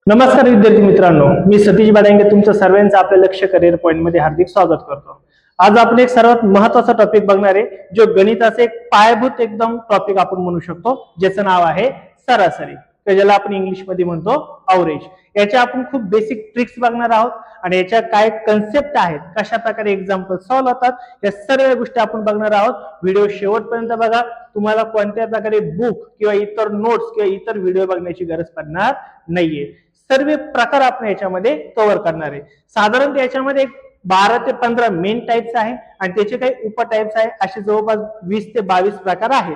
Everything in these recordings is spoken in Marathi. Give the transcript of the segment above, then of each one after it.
नमस्कार विद्यार्थी मित्रांनो, मी सतीश बाडांगे तुमचं सर्वांचं आपल्या लक्ष करिअर पॉइंट मध्ये हार्दिक स्वागत करतो। आज आपण एक सर्वात महत्त्वाचा टॉपिक बघणार आहे, जो गणिताचा एक पायाभूत एकदम टॉपिक आपण म्हणू शकतो, ज्याचं नाव आहे सरासरी, ज्याला आपण इंग्लिश मध्ये म्हणतो अवरेज। याच्या आपण खूप बेसिक ट्रिक्स बघणार आहोत आणि याच्या काय कन्सेप्ट आहेत, कशा प्रकारे एक्झाम्पल सॉल्व्ह होतात, या सर्व गोष्टी आपण बघणार आहोत। व्हिडिओ शेवटपर्यंत बघा, तुम्हाला कोणत्या प्रकारे बुक किंवा इतर नोट्स किंवा इतर व्हिडिओ बघण्याची गरज पडणार नाहीये। सर्व प्रकार आपण याच्यामध्ये कव्हर करणार आहे। साधारणतः याच्यामध्ये 12 ते 15 मेन टाइप्स आहे आणि त्याचे काही उप टाइप्स आहे, असे जवळपास 20 ते 22 प्रकार आहेत।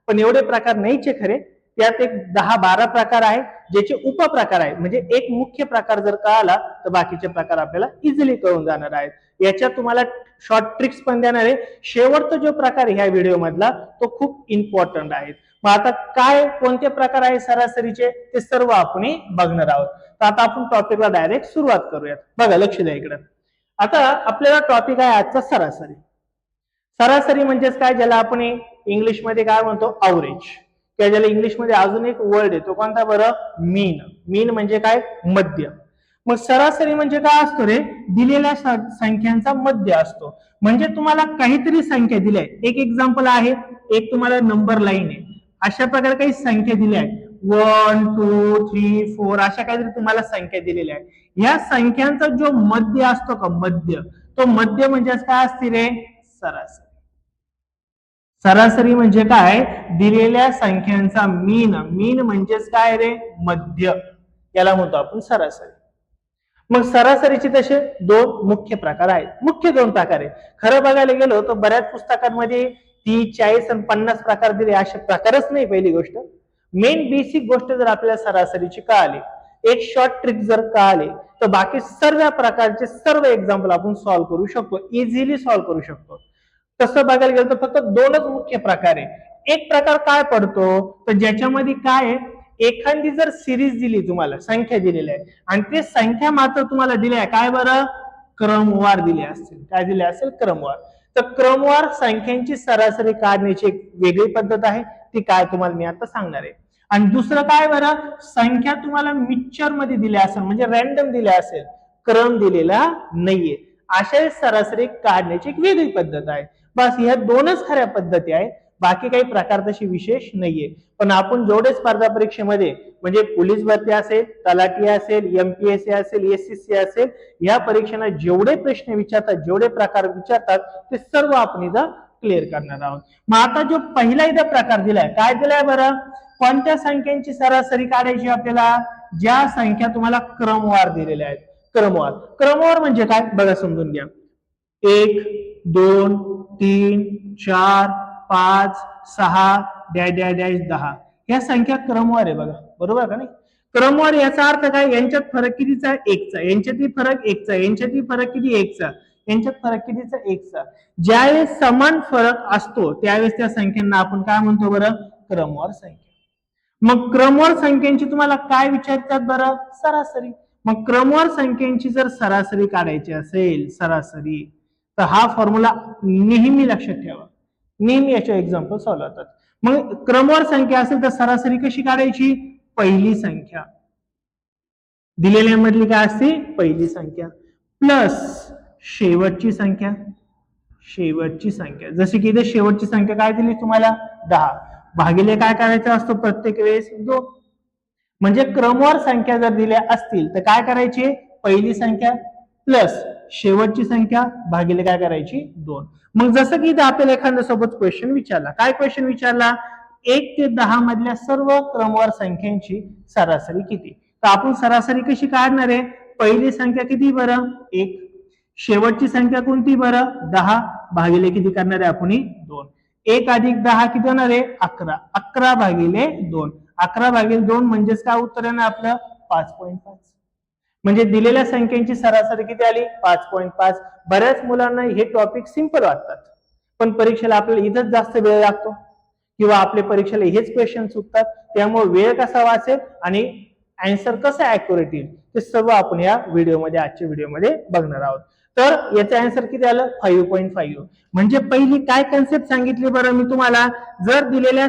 पण एवढे प्रकार नाहीचे खरे, त्यात एक 10-12 प्रकार आहे ज्याचे उपप्रकार आहे। म्हणजे एक मुख्य प्रकार जर कळाला तर बाकीचे प्रकार आपल्याला इझिली कळून जाणार आहेत। याच्यात तुम्हाला शॉर्ट ट्रिक्स पण देणार आहे। शेवटचा जो प्रकार ह्या व्हिडिओ मधला तो खूप इम्पॉर्टंट आहे। मग आता काय कोणते प्रकार आहे सरासरीचे ते सर्व आपण बघणार आहोत। तर आता आपण टॉपिकला डायरेक्ट सुरुवात करूयात। बघा, लक्ष द्या इकडे। आता आपल्याला टॉपिक आहे आजचा सरासरी। सरासरी म्हणजेच काय, ज्याला आपण इंग्लिश मध्ये काय म्हणतो अवरेज, किंवा ज्याला इंग्लिश मध्ये अजून एक वर्ड आहे तो कोणता बरं, मीन। मीन म्हणजे काय, मध्य। मग सरासरी म्हणजे काय असतो रे, दिलेल्या संख्यांचा मध्य असतो। म्हणजे तुम्हाला काहीतरी संख्या दिल्या आहे, एक एक्झाम्पल आहे, एक तुम्हाला नंबर लाईन आहे, अशा प्रकारे काही संख्या दिल्या आहेत 1 2 3 4 अशा काहीतरी तुम्हाला संख्या दिलेल्या आहेत। या संख्यांचा जो मध्य असतो का, मध्य, तो मध्य म्हणजे काय असते रे, सरासरी। सरासरी म्हणजे काय, दिलेल्या संख्यांचा मीन। मीन म्हणजेच काय रे, मध्य, याला म्हणतो आपण सरासरी। मग सरासरीचे तसे दोन मुख्य प्रकार आहेत। मुख्य दोन प्रकार आहे, खरं बघायला गेलो तर बऱ्याच पुस्तकांमध्ये 30 40 आणि 50 प्रकार दिले, असे प्रकारच नाही। पहिली गोष्ट, मेन बेसिक गोष्ट जर आपल्याला सरासरीची कळाली, एक शॉर्ट ट्रिक जर कळाली, तर बाकी सर्व प्रकारचे सर्व एक्झाम्पल आपण सॉल्व्ह करू शकतो, इझिली सॉल्व्ह करू शकतो। तसं बघायला गेलं तर फक्त दोनच मुख्य प्रकार आहे। एक प्रकार काय पडतो, तर ज्याच्यामध्ये काय आहे, एखादी जर सिरीज दिली, तुम्हाला संख्या दिलेल्या आहे आणि ते संख्या मात्र तुम्हाला दिल्या आहे काय बरं, क्रमवार दिले असतील। काय दिले असेल, क्रमवार। तर क्रमवार संख्यांची सरासरी काढण्याची एक वेगळी पद्धत आहे, ती काय तुम्हाला मी आता सांगणार आहे। आणि दुसरं काय बरं, संख्या तुम्हाला मिक्सचर मध्ये दिल्या असेल, म्हणजे रॅन्डम दिल्या असेल, क्रम दिलेला नाहीये, अशा सरासरी काढण्याची एक वेगळी पद्धत आहे। बस ह्या दोनच खऱ्या पद्धती आहेत, बाकी काही प्रकार तशी विशेष नाहीये। पण आपण जेवढे स्पर्धा परीक्षेमध्ये, म्हणजे पोलीस भरती असेल, तलाठी असेल, एमपीएससी असेल, एसएससी असेल, या परीक्षांना जेवढे प्रश्न विचारतात, जेवढे प्रकार विचारतात, ते सर्व आपण इथं क्लिअर करणार आहोत। मग आता जो पहिला इथं प्रकार दिलाय, काय दिलाय बरं, कोणत्या संख्यांची सरासरी काढायची आपल्याला, ज्या संख्या तुम्हाला क्रमवार दिलेल्या आहेत। क्रमवार, क्रमवार म्हणजे काय बघा, समजून घ्या। 1 2 3 4 5 6 डॅश डॅश डॅश 10 या संख्या क्रमवार आहे बघा, बरोबर का नाही। क्रमवार याचा अर्थ काय, यांच्यात फरक कितीचा, एकचा, यांच्यातही फरक एकचा, यांच्यातही फरक किती, एकचा, यांच्यात फरक कितीचा, एकचा। ज्यावेळेस समान फरक असतो त्यावेळेस त्या संख्यांना आपण काय म्हणतो बरं, क्रमवार संख्या। मग क्रमवार संख्यांची तुम्हाला काय विचारतात बरं, सरासरी। मग क्रमवार संख्यांची जर सरासरी काढायची असेल, सरासरी, तर हा फॉर्म्युला नेहमी लक्षात ठेवा, नेहमी याचे एक्झाम्पल सॉल्व्ह होतात। मग क्रमवार संख्या असेल तर सरासरी कशी काढायची, पहिली संख्या दिलेल्या मधली काय असते, पहिली संख्या प्लस शेवटची संख्या। शेवटची संख्या, जशी की इथे शेवटची संख्या काय दिली तुम्हाला, 10, भागिले काय करायचं असतो प्रत्येक वेळेस, 2। म्हणजे क्रमवार संख्या जर दिल्या असतील तर काय करायची, पहिली संख्या प्लस शेवटची संख्या भागिले काय करायची, 2। मग जसं की इथे आपल्याला एखाद्या सोबत क्वेश्चन विचारला, काय क्वेश्चन विचारला, 1 ते 10 मधल्या सर्व क्रमवार संख्यांची सरासरी किती। तर आपण सरासरी कशी काढणार आहे, पहिली संख्या किती बरं, 1, शेवटची संख्या कोणती बरं, 10, भागिले किती करणार आहे आपण, 2। 1 अधिक 10 किती होणार आहे, 11, 11 भागिले 2, 11 भागिले 2 म्हणजेच काय उत्तर आहे ना आपलं, 5.5। म्हणजे दिलेल्या संख्यांची सरासरी किती आली, 5.5। बऱ्याच मुलांना हे टॉपिक सिंपल वाटतात, पण परीक्षेला आपल्याला इथंच जास्त वेळ लागतो, किंवा आपल्या परीक्षेला हेच क्वेश्चन चुकतात, त्यामुळे वेळ कसा वाचेल आणि आन्सर कसं ऍक्युरेट येईल ते सर्व आपण या व्हिडिओमध्ये, आजच्या व्हिडिओमध्ये बघणार आहोत। तर याचं आन्सर किती आलं, 5.5। म्हणजे पहिली काय कन्सेप्ट सांगितली बरं मी तुम्हाला, जर दिलेल्या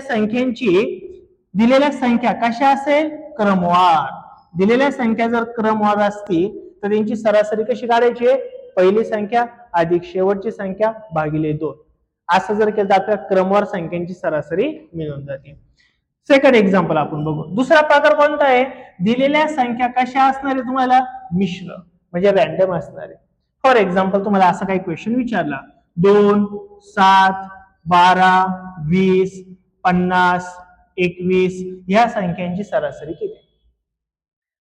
संख्या कशा असेल, क्रमवार, दिलेल्या संख्या जर क्रमवार असतील तर त्यांची सरासरी कशी काढायची आहे? पहिली संख्या अधिक शेवटची संख्या भागिले 2. असं जर केलं तर आपल्या क्रमवार संख्यांची सरासरी मिळून जाते. सेकंड एक्झाम्पल आपण बघू. दुसरा प्रकार कोणता आहे? दिलेल्या संख्या कशा असणार आहे तुम्हाला? मिश्र म्हणजे रॅन्डम असणार आहे. फॉर एक्झाम्पल तुम्हाला असा काही क्वेश्चन विचारला, 2, 7, 12, 20, 50, 21 या संख्यांची सरासरी किती?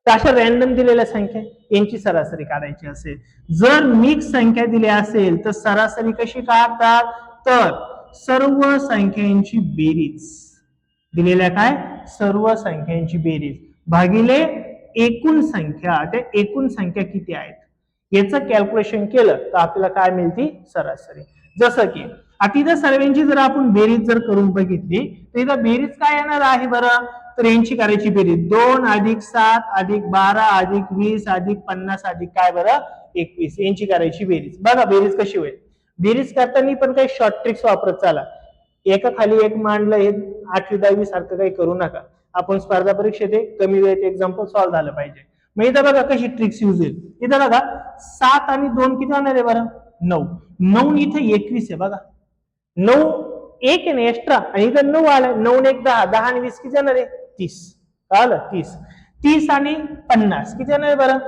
तर अशा रॅन्डम दिलेल्या संख्या यांची सरासरी काढायची असेल. जर मिक्स संख्या दिल्या असेल तर सरासरी कशी काढतात? तर सर्व संख्यांची बेरीज, दिलेल्या काय? सर्व संख्यांची बेरीज भागिले एकूण संख्या. त्या एकूण संख्या किती आहेत याचं कॅल्क्युलेशन केलं तर आपल्याला काय मिळते? सरासरी. जसं की आता इथं सर्वांची जर आपण बेरीज जर करून बघितली तर इथं बेरीज काय येणार आहे बरं? तर यांची करायची बेरीज 2 अधिक 7 अधिक 12 अधिक 20 अधिक 50 अधिक काय बरं? 21 यांची करायची बेरीज. बघा बेरीज कशी होईल. बेरीज करताना पण काही शॉर्ट ट्रिक्स वापरत चाला. एका खाली एक मांडलं, हे 8वी 10वी सारखं काही करू नका. आपण स्पर्धा परीक्षेत कमी वेळेत एक्झाम्पल सॉल्व्ह झालं पाहिजे. मग इथं बघा कशी ट्रिक्स यूज होईल. इथं बघा 7 आणि 2 किती होणार आहे बरं? 9. 9 इथे 21 आहे बघा. 9 एक आहे ना एक्स्ट्रा आणि इथं 9 आलाय. 9 1 10, 10 आणि 20 किती येणार आहे? 30. कळलं? 30. 30 आणि 50 किती येणार आहे बरं?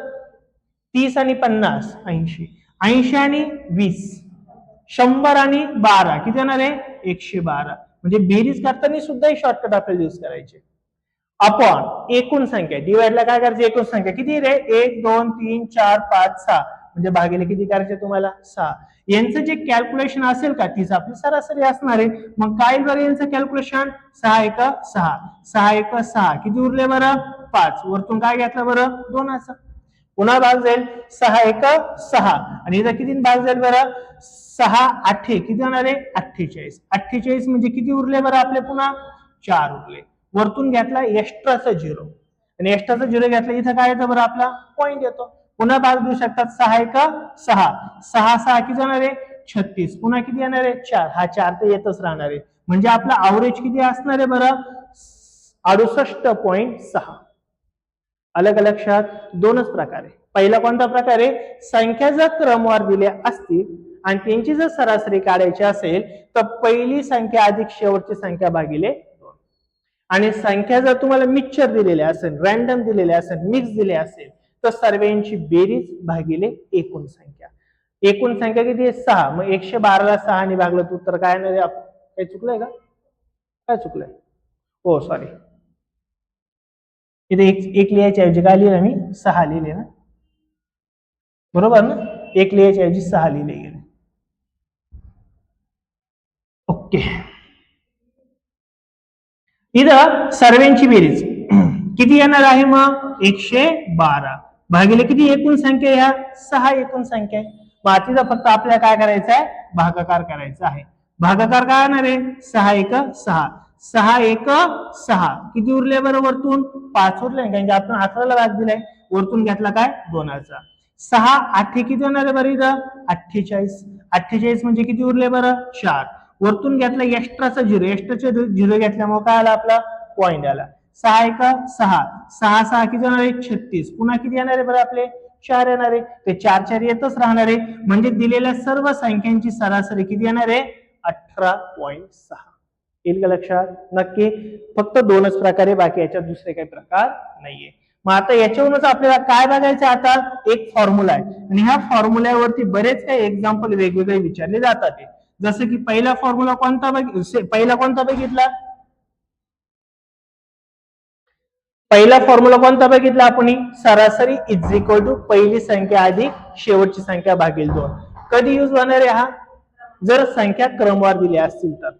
30 आणि 50 80. 80 आणि 20 100 आणि 12 किती येणार आहे? 112. म्हणजे बेरीज करताना सुद्धा शॉर्टकट आपल्याला यूज करायचे. अपॉन एकूण संख्या, डिवाइडला काय करायचं? एकूण संख्या किती रे? 1 2 3 4 5 6 म्हणजे भागिले किती करायचे तुम्हाला? 6. यांचं जे कॅल्क्युलेशन असेल का तीच आपली सरासरी असणार आहे. मग काय बरं यांचं कॅल्क्युलेशन? 6 1 6 6 1 6 किती उरले बरं? 5. वरतून काय घेतलं बरं? 2 असं. पुन्हा भाग जाईल 6 1 6 आणि इथं किती भाग जाईल बरं? 6 8 किती होणार आहे? 48. 48 म्हणजे किती उरले बरं आपले? पुन्हा 4 उरले. वरतून घेतला एक्स्ट्राचा 0 आणि एक्स्ट्राचा 0 घेतला इथं काय येतं बरं? आपला पॉईंट येतो. पुन्हा भाग देऊ शकतात 6 1 6 6 6 किती येणार आहे? 36. पुन्हा किती येणार आहे? 4. हा 4 तर येतच राहणार आहे. म्हणजे आपला ऍव्हरेज किती असणार आहे बरं? 68.6. अलग लक्षात. दोनच प्रकार आहे. पहिला कोणता प्रकार आहे? संख्या जर क्रमवार दिल्या असतील आणि त्यांची जर सरासरी काढायची असेल तर पहिली संख्या अधिक शेवटची संख्या भागिले 2. आणि संख्या जर तुम्हाला मिक्सचर दिलेल्या असेल, रॅन्डम दिलेल्या असेल, मिक्स दिले असेल तर सर्वांची बेरीज भागिले एकूण संख्या. एकूण संख्या किती आहे? 6. मग 112 ला 6 ने भागलं तर उत्तर काय येणार आहे? काही चुकलंय का? काय चुकलंय? हो सॉरी, इथे एक लिहायच्या ऐवजी काय लिहिलं मी? 6 लिहिले ना, बरोबर ना? एक लिहायच्या ऐवजी 6 लिहिले गेले. ओके. इथं सर्वांची बेरीज किती येणार आहे मग? 112 भागिले किती एकूण संख्या? या 6 एकूण संख्या आहे. बाकीचा फक्त आपल्याला काय करायचं आहे? भागाकार करायचा आहे. भागाकार काय येणार आहे? 6 1 6 6 1 6 किती उरले बरं? वरतून 5 उरले कारण की आपण 18 ला भाग दिलाय. वरतून घेतला काय? 2चा. 6 8 किती होणार आहे बरं? इथं 48. 48 म्हणजे किती उरले बरं? 4. वरतून घेतला एक्स्ट्राचा 0, एक्स्ट्राचा 0 घेतल्यामुळे काय आला? आपला पॉईंट आला. 6 1 6 6 6 किती येणार आहे? 36. पुन्हा किती येणार आहे बरं? आपले 4 येणार आहे. ते 4 4 येतच राहणार आहे. म्हणजे दिलेल्या सर्व संख्यांची सरासरी किती येणार आहे? 18.6. येईल का लक्षात? नक्की. फक्त दोनच प्रकारे, बाकी याच्यात दुसरे काही प्रकार नाहीये. मग आता याच्यावरूनच आपल्याला काय बघायचं? आता एक फॉर्म्युला आहे आणि ह्या फॉर्म्युल्यावरती बरेच काही एक्झाम्पल वेगवेगळे विचारले जातात. जसं की पहिला फॉर्म्युला कोणता बघितला? पहिला फॉर्म्युला कोणता बघितला आपण? सरासरी इज इक्वल टू पहिली संख्या अधिक शेवटची संख्या भागिले 2. कधी यूज होणार आहे हा? जर संख्या क्रमवार दिल्या असतील तर.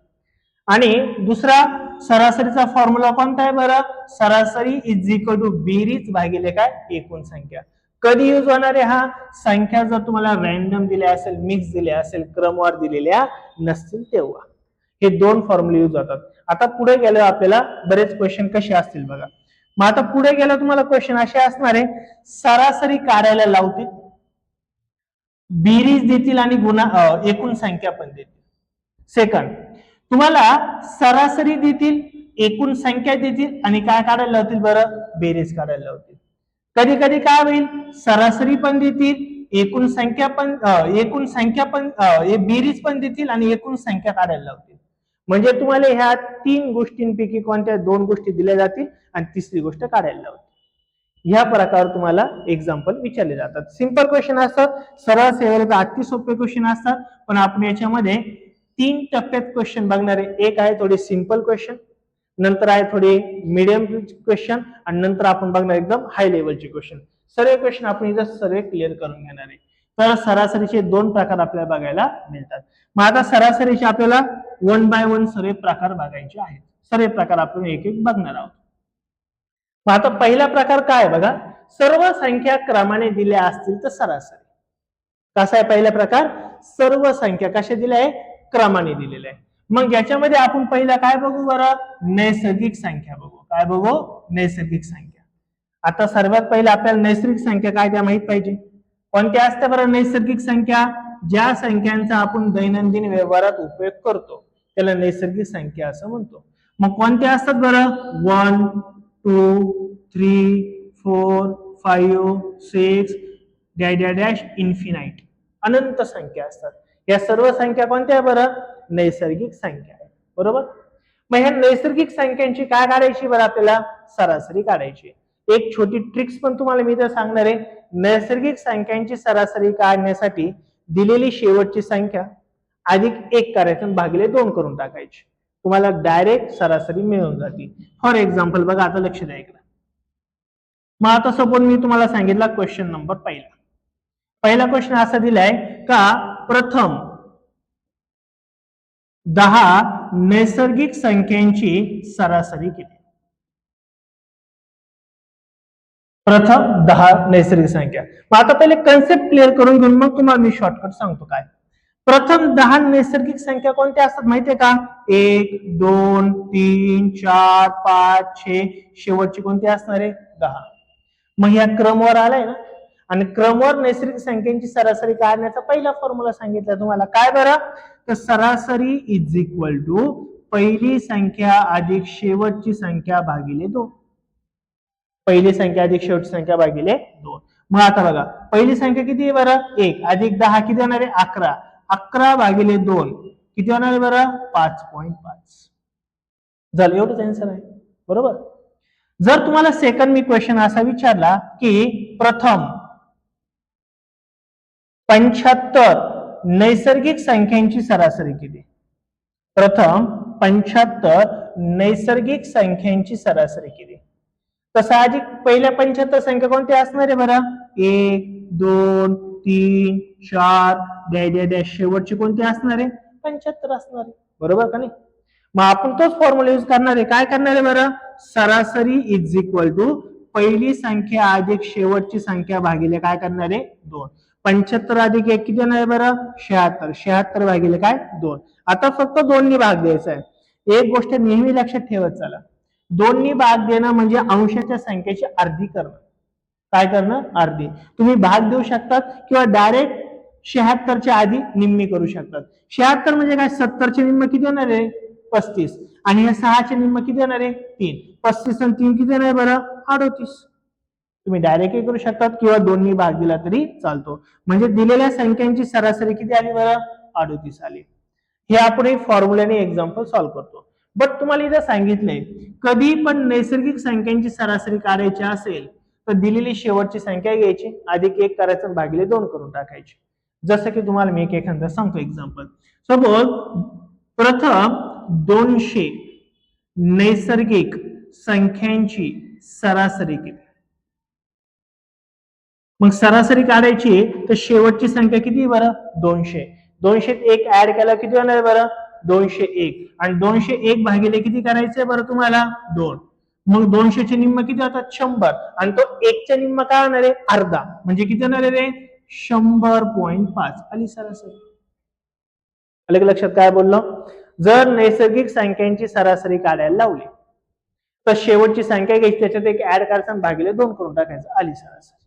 आणि दुसरा सरासरीचा फॉर्म्युला कोणता आहे बरं? सरासरी इज इक्वल टू बेरीज भागिले काय? एकूण संख्या. कधी यूज होणार आहे हा? संख्या जर तुम्हाला रॅन्डम दिल्या असेल, मिक्स दिल्या असेल, क्रमवार दिलेल्या नसतील तेव्हा हे दोन फॉर्म्युले यूज होतात. आता पुढे गेलो आपल्याला बरेच क्वेश्चन कसे असतील बघा. मग आता पुढे गेलो तुम्हाला क्वेश्चन असे असणार आहे, सरासरी काढायला लावतील, बेरीज देतील आणि एकूण संख्या पण देतील. सेकंड, तुम्हाला सरासरी देतील, एकूण संख्या देतील आणि काय काढायला लावतील बरं? बेरीज काढायला लावतील. कधी कधी काय होईल, सरासरी पण देतील, एकूण संख्या पण बेरीज पण देतील आणि एकूण संख्या काढायला लावतील. म्हणजे तुम्हाला ह्या 3 गोष्टींपैकी कोणत्या 2 गोष्टी दिल्या जातील आणि तिसरी गोष्ट काढायला लावतील. ह्या प्रकारावर तुम्हाला एक्झाम्पल विचारले जातात. सिंपल क्वेश्चन असतात, सरळ सेवेला अति सोपे क्वेश्चन असतात, पण आपण याच्यामध्ये 3 टप्प्यात क्वेश्चन बघणार आहे. एक आहे थोडे सिंपल क्वेश्चन, नंतर आहे थोडे मीडियम क्वेश्चन आणि नंतर आपण बघणार एकदम हाय लेवलचे क्वेश्चन. सर्व क्वेश्चन आपण इथं सर्व क्लिअर करून घेणार आहे. तर सरासरीचे 2 प्रकार आपल्याला बघायला मिळतात. मग आता सरासरीचे आपल्याला 1 बाय 1 सर्व प्रकार बघायचे आहेत. सर्व प्रकार आपण एक एक बघणार आहोत. मग आता पहिला प्रकार काय बघा, सर्व संख्या क्रमाने दिल्या असतील तर सरासरी. कसा आहे पहिला प्रकार, सर्व संख्या कशा दिल्या आहे, क्रमाने दिलेल्या आहे. मग याच्यामध्ये आपण पहिला काय बघू बरं, नैसर्गिक संख्या बघू. काय बघू, नैसर्गिक संख्या. आता सर्वात पहिला आपल्याला नैसर्गिक संख्या काय त्या माहित पाहिजे. कोणत्या असते बरं नैसर्गिक संख्या, ज्या संख्यांचा आपण दैनंदिन व्यवहारात उपयोग करतो त्याला नैसर्गिक संख्या असं म्हणतो. मग कोणत्या असतात बरं, 1 2 3 4 5 6 डॅश डॅश इन्फिनाइट, अनंत संख्या असतात. या सर्व संख्या कोणत्या आहे बरं, नैसर्गिक संख्या आहे. बरोबर. मग ह्या नैसर्गिक संख्यांची काय काढायची बरं, आपल्याला सरासरी काढायची. एक छोटी ट्रिक्स पण तुम्हाला मी इथं सांगणार आहे. नैसर्गिक संख्यांची सरासरी काढण्यासाठी दिलेली शेवटची संख्या अधिक 1 करायचं भागिले 2 करून टाकायची, तुम्हाला डायरेक्ट सरासरी मिळून जाते. फॉर एक्झाम्पल बघा, आता लक्ष द्या इकडे. मग आता सपोज मी तुम्हाला सांगितला क्वेश्चन नंबर पहिला क्वेश्चन असा दिलाय का, प्रथम 10 नैसर्गिक संख्यांची सरासरी किती. प्रथम 10 नैसर्गिक संख्या. मग आता पहिले कन्सेप्ट क्लिअर करून घेऊन मग तुम्हाला मी शॉर्टकट सांगतो. काय प्रथम 10 नैसर्गिक संख्या कोणत्या असतात माहितीये का, 1 2 3 4 5 6, शेवटची कोणती असणार आहे, 10. मग या क्रमवर आलाय ना, आणि क्रमवर नैसर्गिक संख्यांची सरासरी काढण्याचा पहिला फॉर्म्युला सांगितला तुम्हाला. काय बरं, तर सरासरी इज इक्वल टू पहिली संख्या अधिक शेवटची संख्या भागिले 2. पहिली संख्या अधिक शेवटची संख्या भागिले 2. मग आता बघा, पहिली संख्या किती आहे बरं, 1 अधिक 10 किती होणार आहे, 11. 11 भागिले 2 किती होणार आहे बरं, 5.5. झालं, एवढंच आन्सर आहे. बरोबर. जर तुम्हाला सेकंड मी क्वेश्चन असा विचारला की प्रथम 75 नैसर्गिक संख्यांची सरासरी किती. प्रथम 75 नैसर्गिक संख्यांची सरासरी किती. तर साहजिक पहिल्या 75 संख्या कोणत्या असणार आहे बरं, 1 2 3 4 डॅश शेवटची कोणती असणार आहे, 75 असणार आहे. बरोबर का नाही. मग आपण तोच फॉर्म्युला यूज करणार आहे. काय करणार आहे बरं, सरासरी इज इक्वल टू पहिली संख्या अधिक शेवटची संख्या भागिले काय करणार आहे, 2. 75 अधिक 1 किती येणार आहे बरं, 76. 76 भागिले काय, 2. आता फक्त 2 नी भाग द्यायचा आहे. एक गोष्ट नेहमी लक्षात ठेवत चला, 2 नी भाग देणं म्हणजे अंशाच्या संख्येची अर्धी करणं. काय करणं, अर्धी. तुम्ही भाग देऊ शकतात किंवा डायरेक्ट 76 च्या आधी निम्मी करू शकतात. 76 म्हणजे काय, 70 चे निम्म किती होणार आहे, 35. आणि या 6 चे निम्म किती होणार आहे, 3. 35 आणि 3 किती होणार बरं, 38. तुम्ही डायरेक्टही करू शकतात किंवा 2 नी भाग दिला तरी चालतो. म्हणजे दिलेल्या संख्यांची सरासरी किती आली बरं, 38 आली. हे आपण एक फॉर्म्युल्याने एक्झाम्पल सॉल्व्ह करतो. बट तुम्हाला इथं सांगितलंय, कधी पण नैसर्गिक संख्यांची सरासरी काढायची असेल तर दिलेली शेवटची संख्या घ्यायची, अधिक 1 करायचं, भागिले 2 करून टाकायची. जसं की तुम्हाला मी एक एखादं सांगतो एक्झाम्पल. सपोज प्रथम 200 नैसर्गिक संख्यांची सरासरी किती. मग सरासरी काढायची तर शेवटची संख्या किती बरं, 200. 200 1 ऍड केला किती होणार बरं, 201. आणि 201 भागिले किती करायचंय बरं तुम्हाला, 2. मग 200 चे निम्म किती होतात, 100. आणि तो 1 च्या निम्म काय होणार आहे, अर्धा. म्हणजे किती होणार आहे, 100.5 आली सरासरी. अलग लक्षात काय बोललो, जर नैसर्गिक संख्यांची सरासरी काढायला लावली तर शेवटची संख्या घ्यायची, त्याच्यात 1 ऍड करायचं, भागिले 2 करून टाकायचं, आली सरासरी.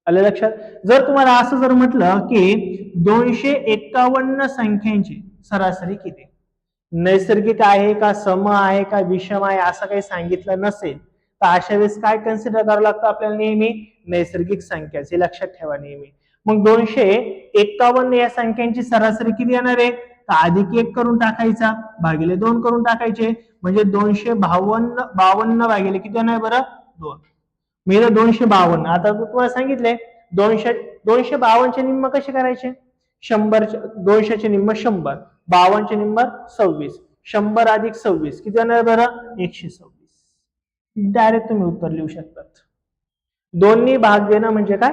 आलं लक्षात. जर तुम्हाला असं जर म्हटलं की 251 संख्यांची सरासरी किती, नैसर्गिक आहे का, सम आहे का, विषम आहे, असं काही सांगितलं नसेल तर अशा वेळेस काय कन्सिडर करावं लागतं आपल्याला नेहमी नैसर्गिक संख्याचे लक्षात ठेवा नेहमी. मग 251 या संख्यांची सरासरी किती येणार आहे तर अधिक 1 करून टाकायचा भागिले 2 करून टाकायचे म्हणजे 252 भागिले किती येणार बरं 2 मी 252 आता तुम्हाला सांगितले 252 चे निम्म कसे करायचे 100 200 चे निम्म 100 52 चे निम्म 26 100 अधिक 26 किती येणार बरं 126 डायरेक्ट तुम्ही उत्तर लिहू शकतात. दोन्ही भाग देणं म्हणजे काय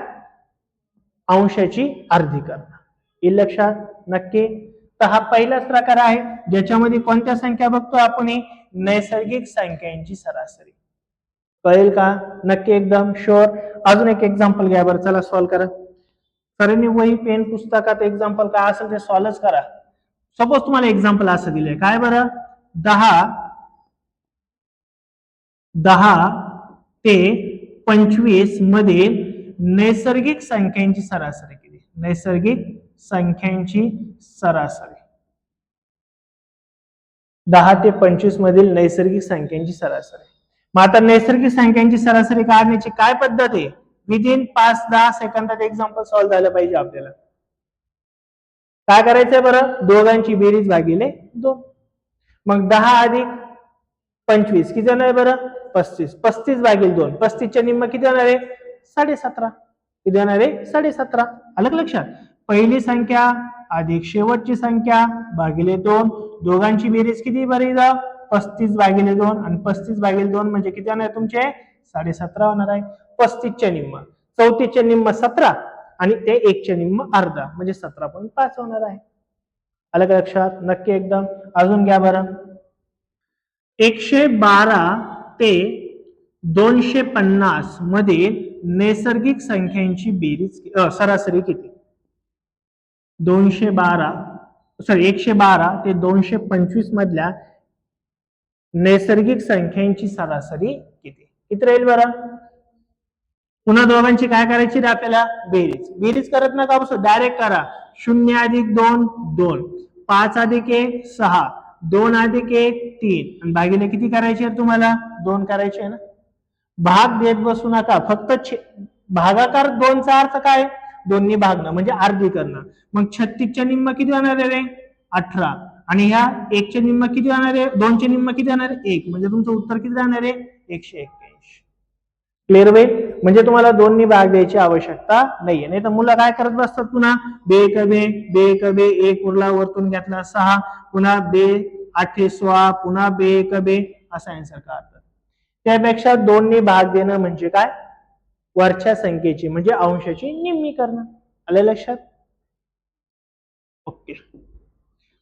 अंशाची अर्धी करणं हे लक्षात नक्की. तर हा पहिलाच प्रकार आहे ज्याच्यामध्ये कोणत्या संख्या बघतो आपण नैसर्गिक संख्यांची सरासरी कळेल का नक्की एकदम शुअर. अजून एक एक्झाम्पल घ्या बरं चला सॉल्व्ह करा सरांनी वही पेन पुस्तकात एक्झाम्पल काय असेल ते सॉल्व्हच करा. सपोज तुम्हाला एक्झाम्पल असं दिलंय काय बरं 10 ते 25 मध्ये नैसर्गिक संख्यांची सरासरी किती नैसर्गिक संख्यांची सरासरी 10 ते 25 मधील नैसर्गिक संख्यांची सरासरी. मग आता नैसर्गिक संख्यांची सरासरी काढण्याची काय पद्धत आहे विदिन 5-10 सेकंदात एक्झाम्पल सॉल्व्ह झालं पाहिजे आपल्याला. काय करायचंय बरं दोघांची बेरीज भागिले 2 मग 10 अधिक 25 किती येणार बरं 35 35 भागिले 2 35 च्या निम्म किती येणार आहे 17.5 किती येणार आहे 17.5 आलं का लक्षात. पहिली संख्या अधिक शेवटची संख्या भागिले 2 दोघांची बेरीज किती बरी 35 भागिले 2 आणि 35 भागिले 2 म्हणजे किती येणार तुमचे 17.5 होणार आहे. 35 च्या निम्म 34 च्या निम्म 17 आणि ते 1 च्या निम्म अर्धा म्हणजे 17.5 होणार आहे. आलं का लक्षात नक्की एकदम. अजून घ्या बरं 112 ते 250 मध्ये नैसर्गिक संख्यांची बेरीज सरासरी किती 112 ते 225 मधल्या नैसर्गिक संख्यांची सरासरी किती राहील बरं. पुन्हा दोघांची काय करायची रे आपल्याला बेरीज करत नका बसू डायरेक्ट करा 0 अधिक 2 2 5 अधिक 1 6 2 अधिक 1 3 आणि भागिले किती करायचे तुम्हाला 2 करायचे ना. भाग देत बसू नका फक्त भागाकार 2चा अर्थ काय दोन्ही भागणं म्हणजे अर्धी करणं. मग 36 च्या निम्म किती होणार आहे रे 18 आणि ह्या 1 च्या निम्म किती होणार आहे 2 च्या निम्म किती होणार आहे 1 म्हणजे तुमचं उत्तर किती राहणार आहे 181. क्लिअर वे म्हणजे तुम्हाला दोन्ही भाग द्यायची आवश्यकता नाहीये. नाही तर मुलं काय करत बसतात पुन्हा बे 1 उरला वरतून घेतला 6 पुन्हा बे 8 16 पुन्हा बे असा आन्सर काढतात. त्यापेक्षा दोन्ही भाग देणं म्हणजे काय वरच्या संख्येची म्हणजे अंशाची निम्मी करणं. आलं लक्षात. ओके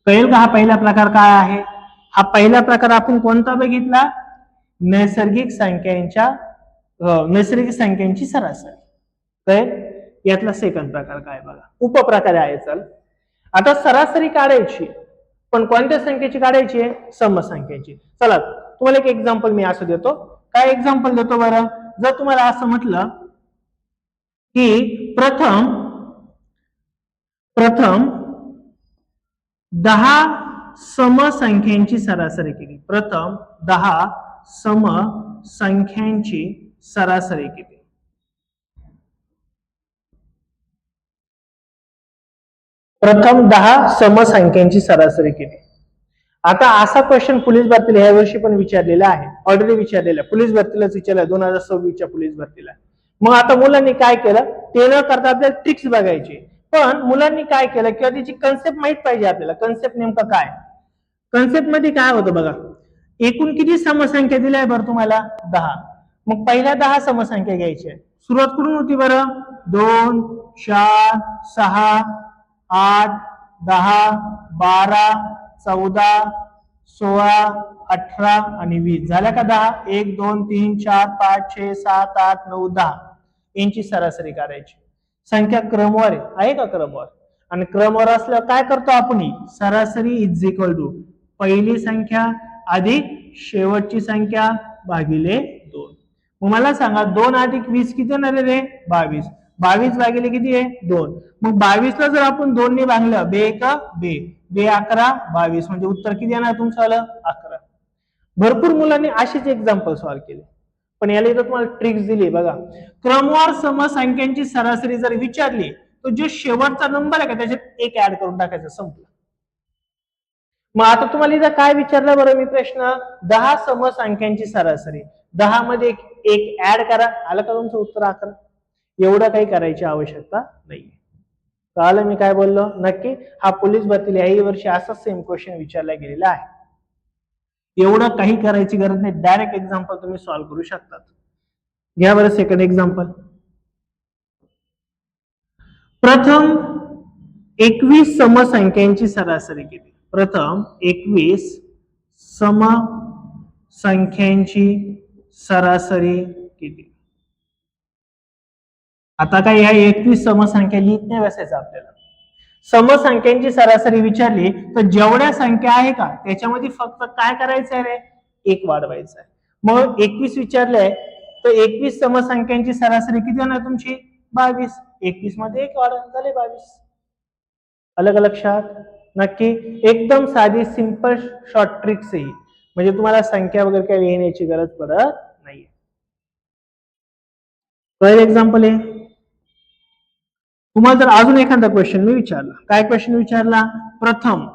कळेल का हा पहिला प्रकार काय आहे. हा पहिला प्रकार आपण कोणता बघितला नैसर्गिक संख्यांची सरासरी कळेल. यातला सेकंड प्रकार काय बघा उपप्रकार आहे. चल आता सरासरी काढायची पण कोणत्या संख्येची काढायची आहे समसंख्येची. चला तुम्हाला एक एक्झाम्पल मी असं देतो. काय एक्झाम्पल देतो बरं जर तुम्हाला असं म्हटलं की प्रथम 10 समसंख्यांची सरासरी केली. प्रथम 10 समसंख्यांची सरासरी किती प्रथम 10 समसंख्यांची सरासरी किती. आता असा क्वेश्चन पोलीस भरतीला ह्या वर्षी पण विचारलेला आहे ऑलरेडी विचारलेला पोलीस भरतीलाच विचारला 2026च्या पोलीस भरतीला. मग आता मुलांनी काय केलं ते न करता आपल्याला ट्रिक्स बघायची पण मुलांनी काय केलं किंवा त्याची कन्सेप्ट माहित पाहिजे आपल्याला. कन्सेप्ट नेमकं काय कन्सेप्ट मध्ये काय होतं बघा एकूण किती समसंख्या दिल्या बरं तुम्हाला 10 मग पहिल्या 10 समसंख्या घ्यायच्या सुरुवात कुठून होती बरं 2 4 6 8 10 12 14 16 18 आणि 20 झाल्या का 10 1 2 3 4 5 6 7 8 9 10 यांची सरासरी काढायची. संख्या क्रमवार आहे का क्रमवार आणि क्रमवार असल्यावर काय करतो आपण सरासरी इज इक्वल टू पहिली संख्या अधिक शेवटची संख्या भागिले 2. मग मला सांगा 2 अधिक 20 किती येणार रे 22 22 भागिले किती आहे 2 मग 22 ला जर आपण 2 ने भागलं बे 11 22 म्हणजे उत्तर किती येणार तुमचं आलं 11. भरपूर मुलांनी अशीच एक्झाम्पल सॉल्व्ह केले पण याला इथं तुम्हाला ट्रिक्स दिली बघा. क्रमवार समसंख्यांची सरासरी जर विचारली तर जो शेवटचा नंबर आहे का त्याच्यात एक ऍड करून टाकायचं, संपलं. मग आता तुम्हाला इथं काय विचारलं बरं मी प्रश्न, 10 समसंख्यांची सरासरी, 10 मध्ये एक ऍड करा, आलं का तुमचं उत्तर 11. एवढं काही करायची आवश्यकता नाही. कळालं मी काय बोललो? नक्की हा पोलीस भरतीला याही वर्षी असाच सेम क्वेश्चन विचारला गेलेला आहे. एवढं काही करायची गरज नाही, डायरेक्ट एक्झाम्पल तुम्ही सॉल्व्ह करू शकतात. घ्या बरं सेकंड एक्झाम्पल. प्रथम 21 समसंख्यांची सरासरी किती? प्रथम 21 समसंख्यांची सरासरी किती? आता काय ह्या 21 समसंख्या लिहित नाही बसायचं आपल्याला. समसंख्यांची सरासरी विचारली तर जेवढ्या संख्या आहे का त्याच्यामध्ये फक्त काय करायचं आहे रे, एक वाढवायचं आहे. मग 21 विचारलंय तर 21 समसंख्यांची सरासरी किती होणार तुमची? 22. 21 मध्ये एक वाढ झाले 22. अलग लक्षात? नक्की एकदम साधी सिंपल शॉर्ट ट्रिक्स आहे, म्हणजे तुम्हाला संख्या वगैरे काही लिहिण्याची गरज पडत नाहीये. पहिलं एक्झाम्पल आहे. तुम्हाला जर अजून एखादा क्वेश्चन मी विचारला, काय क्वेश्चन विचारला? प्रथम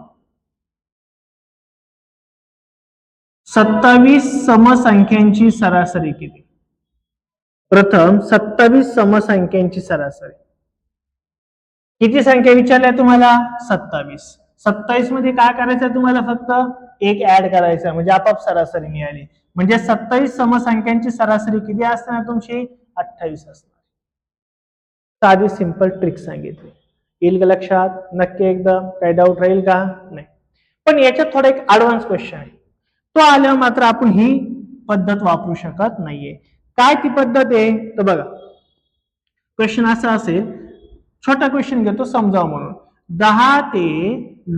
27 समसंख्यांची सरासरी किती? प्रथम 27 समसंख्यांची सरासरी किती संख्या विचारल्या तुम्हाला? 27. 27 मध्ये काय करायचं तुम्हाला? फक्त एक ऍड करायचा म्हणजे आपाप सरासरी मिळाली. म्हणजे 27 समसंख्यांची सरासरी किती असणार तुमची? 28 असणार. साधी सिंपल ट्रिक सांगितली. येईल का लक्षात? नक्की एकदम काही डाऊट राहील का? नाही. पण याच्यात थोडा एक ऍडव्हान्स क्वेश्चन आहे, तो आल्यावर मात्र आपण ही पद्धत वापरू शकत नाहीये. काय ती पद्धत आहे तर बघा, क्वेश्चन असा असेल, छोटा क्वेश्चन घेतो समजाव म्हणून. 10 ते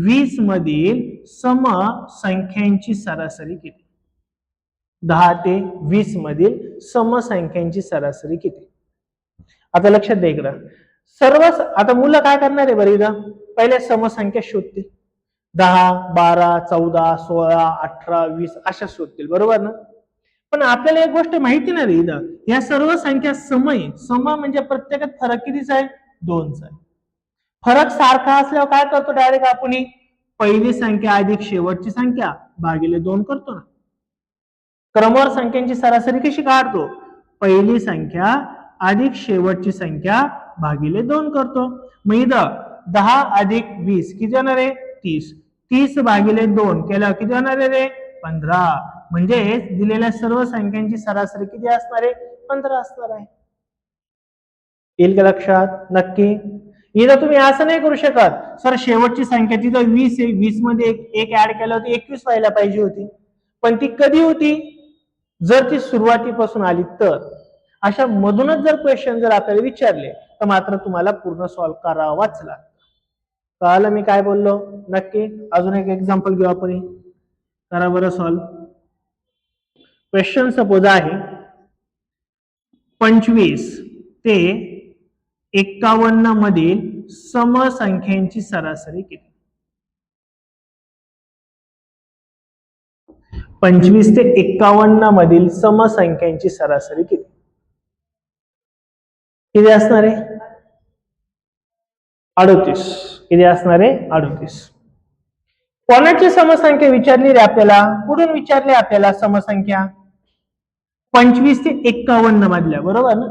20 मधील समसंख्यांची सरासरी किती? 10 ते 20 मधील समसंख्यांची सरासरी किती? आता लक्षात द्या इकडं. सर्व आता मुलं काय करणार आहे बरं इथं? पहिले समसंख्या शोधतील. 10, 12, 14, 16, 18, 20 अशा शोधतील, बरोबर ना? पण आपल्याला एक गोष्ट माहिती नाही इथं, या सर्व संख्या सम आहे. सम म्हणजे प्रत्येकात फरक कितीचा आहे? 2चा आहे. फरक सारखा असल्यावर काय करतो डायरेक्ट आपण? पहिली संख्या अधिक शेवटची संख्या भागिले 2 करतो ना. क्रमवार संख्यांची सरासरी कशी काढतो? पहिली संख्या अधिक शेवटची संख्या भागिले 2 करतो. मग इथं 10 अधिक 20 किती होणार आहे? 30. 30 भागिले 2 केल्यावर किती होणार आहे रे? 15. म्हणजे दिलेल्या सर्व संख्यांची सरासरी किती असणार आहे? 15 असणार आहे. येईल का लक्षात? नक्की. इथं तुम्ही असं नाही करू शकत, सर शेवटची संख्या तिथं 20 आहे, 20 मध्ये एक ऍड केलं होतं 21 व्हायला पाहिजे होती. पण ती कधी होती? जर ती सुरुवातीपासून आली तर. अशा मधूनच जर क्वेश्चन जर आपल्याला विचारले तर मात्र तुम्हाला पूर्ण सॉल्व्ह करावाच लागतं. कळालं मी काय बोललो? नक्की. अजून एक एक्झाम्पल घेऊ आपण. करा बरं सॉल्व्ह. क्वेश्चन सपोज आहे 25 ते 51 मधील समसंख्यांची सरासरी किती? 25 ते 51 मधील समसंख्यांची सरासरी किती? किती असणार आहे? 38. किती असणार आहे? 38. कोणाची समसंख्या विचारली रे आपल्याला? कुठून विचारली आपल्याला समसंख्या? 25 ते 51 मधल्या, बरोबर ना?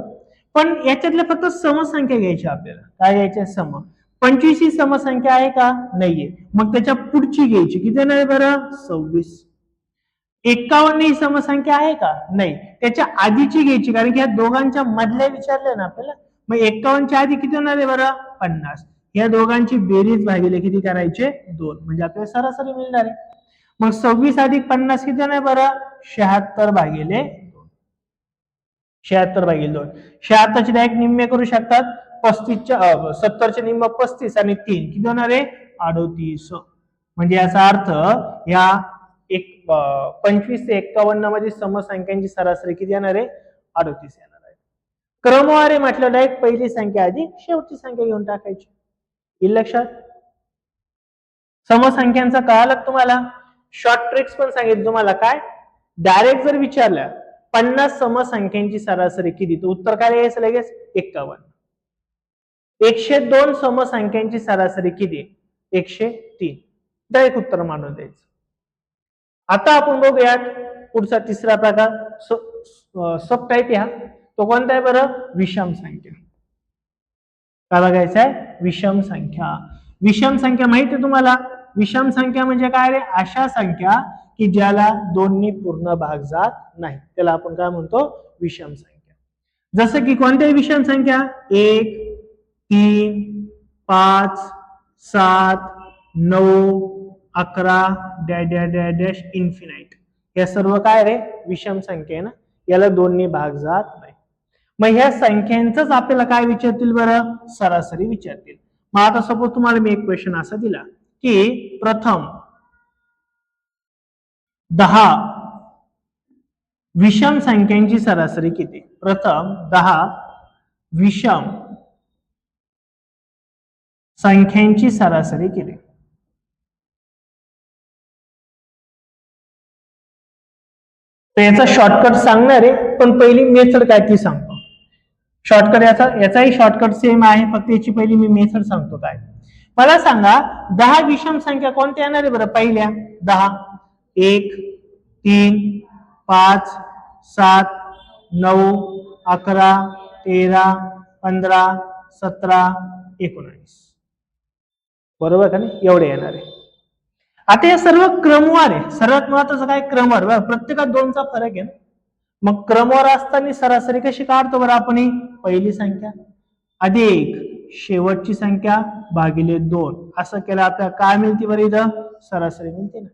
पण याच्यातल्या फक्त समसंख्या घ्यायच्या आपल्याला. काय घ्यायच्या? सम. 25 ही समसंख्या आहे का? नाहीये. मग त्याच्या पुढची घ्यायची. किती नाही बरं? 26. 51 ही समसंख्या आहे का? नाही. त्याच्या आधीची घ्यायची, कारण की या दोघांच्या मधल्या विचारल्या ना आपल्याला. मग 51च्या आधी किती होणार आहे बरं? 50. या दोघांची बेरीज भागिले किती करायचे? 2. म्हणजे आपल्याला सरासरी मिळणार आहे. मग 26 अधिक 50 किती होणार बरं? 76 भागिले 2. 76 भागिले 2. 76 चे डायरेक्ट निम्मे करू शकतात. 70 चे निम्म 35 आणि 3 किती होणार आहे? 38. म्हणजे याचा अर्थ या 25 ते 51 मध्ये समसंख्यांची सरासरी किती येणार आहे? 38 येणार आहे. क्रमवारी म्हटलं डायरेक्ट पहिली संख्या आधी शेवटची संख्या घेऊन टाकायची. येईल लक्षात? समसंख्यांचा कळालं तुम्हाला? शॉर्ट ट्रिक्स पण सांगितलं तुम्हाला. काय? डायरेक्ट जर विचारल्या 50 समसंख्यांची सरासरी किती? तर उत्तर काय यायचं लगेच? 51. 102 समसंख्यांची सरासरी किती? 103. डायरेक्ट उत्तर मानून द्यायचं. आता आपण बघूयात पुढचा तिसरा प्रकार, सब टाईप या. तो कोणता आहे बरं? विषम संख्या. काय बघायचं आहे? विषम संख्या. विषम संख्या माहिती आहे तुम्हाला? विषम संख्या म्हणजे काय रे? अशा संख्या की ज्याला दोन्ही पूर्ण भाग जात नाही, त्याला आपण काय म्हणतो? विषम संख्या. जसं की कोणत्याही विषम संख्या? 1, 3, 5, 7, 9, 11 dash dash dash dash infinite. या सर्व काय रे? विषम संख्या आहे ना, याला दोन्ही भाग जात नाही. मग ह्या संख्यांचंच आपल्याला काय विचारतील बरं? सरासरी विचारतील. मग आता सपोज तुम्हाला मी एक क्वेश्चन असा दिला की प्रथम 10 विषम संख्यांची सरासरी किती? प्रथम 10 विषम संख्यांची सरासरी किती? तर याचा शॉर्टकट सांगणार आहे, पण पहिली मेथड काय ती सांगतो. शॉर्टकट याचाही शॉर्टकट सेम आहे, फक्त याची पहिली मी मेथड सांगतो काय. मला सांगा 10 विषम संख्या कोणत्या येणार आहे बरं? पहिल्या 10, 1, 3, 5, 7, 9, 11, 13, 15, 17, 19. बरोबर का नाही? एवढे येणार आहे. आता हे सर्व क्रमवार आहे. सर्वात महत्वाचं काय? क्रमवार. प्रत्येकात 2चा फरक आहे ना. मग क्रमवार असताना सरासरी कशी काढतो बरं आपण? पहिली संख्या अधिक शेवटची संख्या भागिले 2 असं केलं आपल्याला काय मिळते बरं? इथं सरासरी मिळते ना.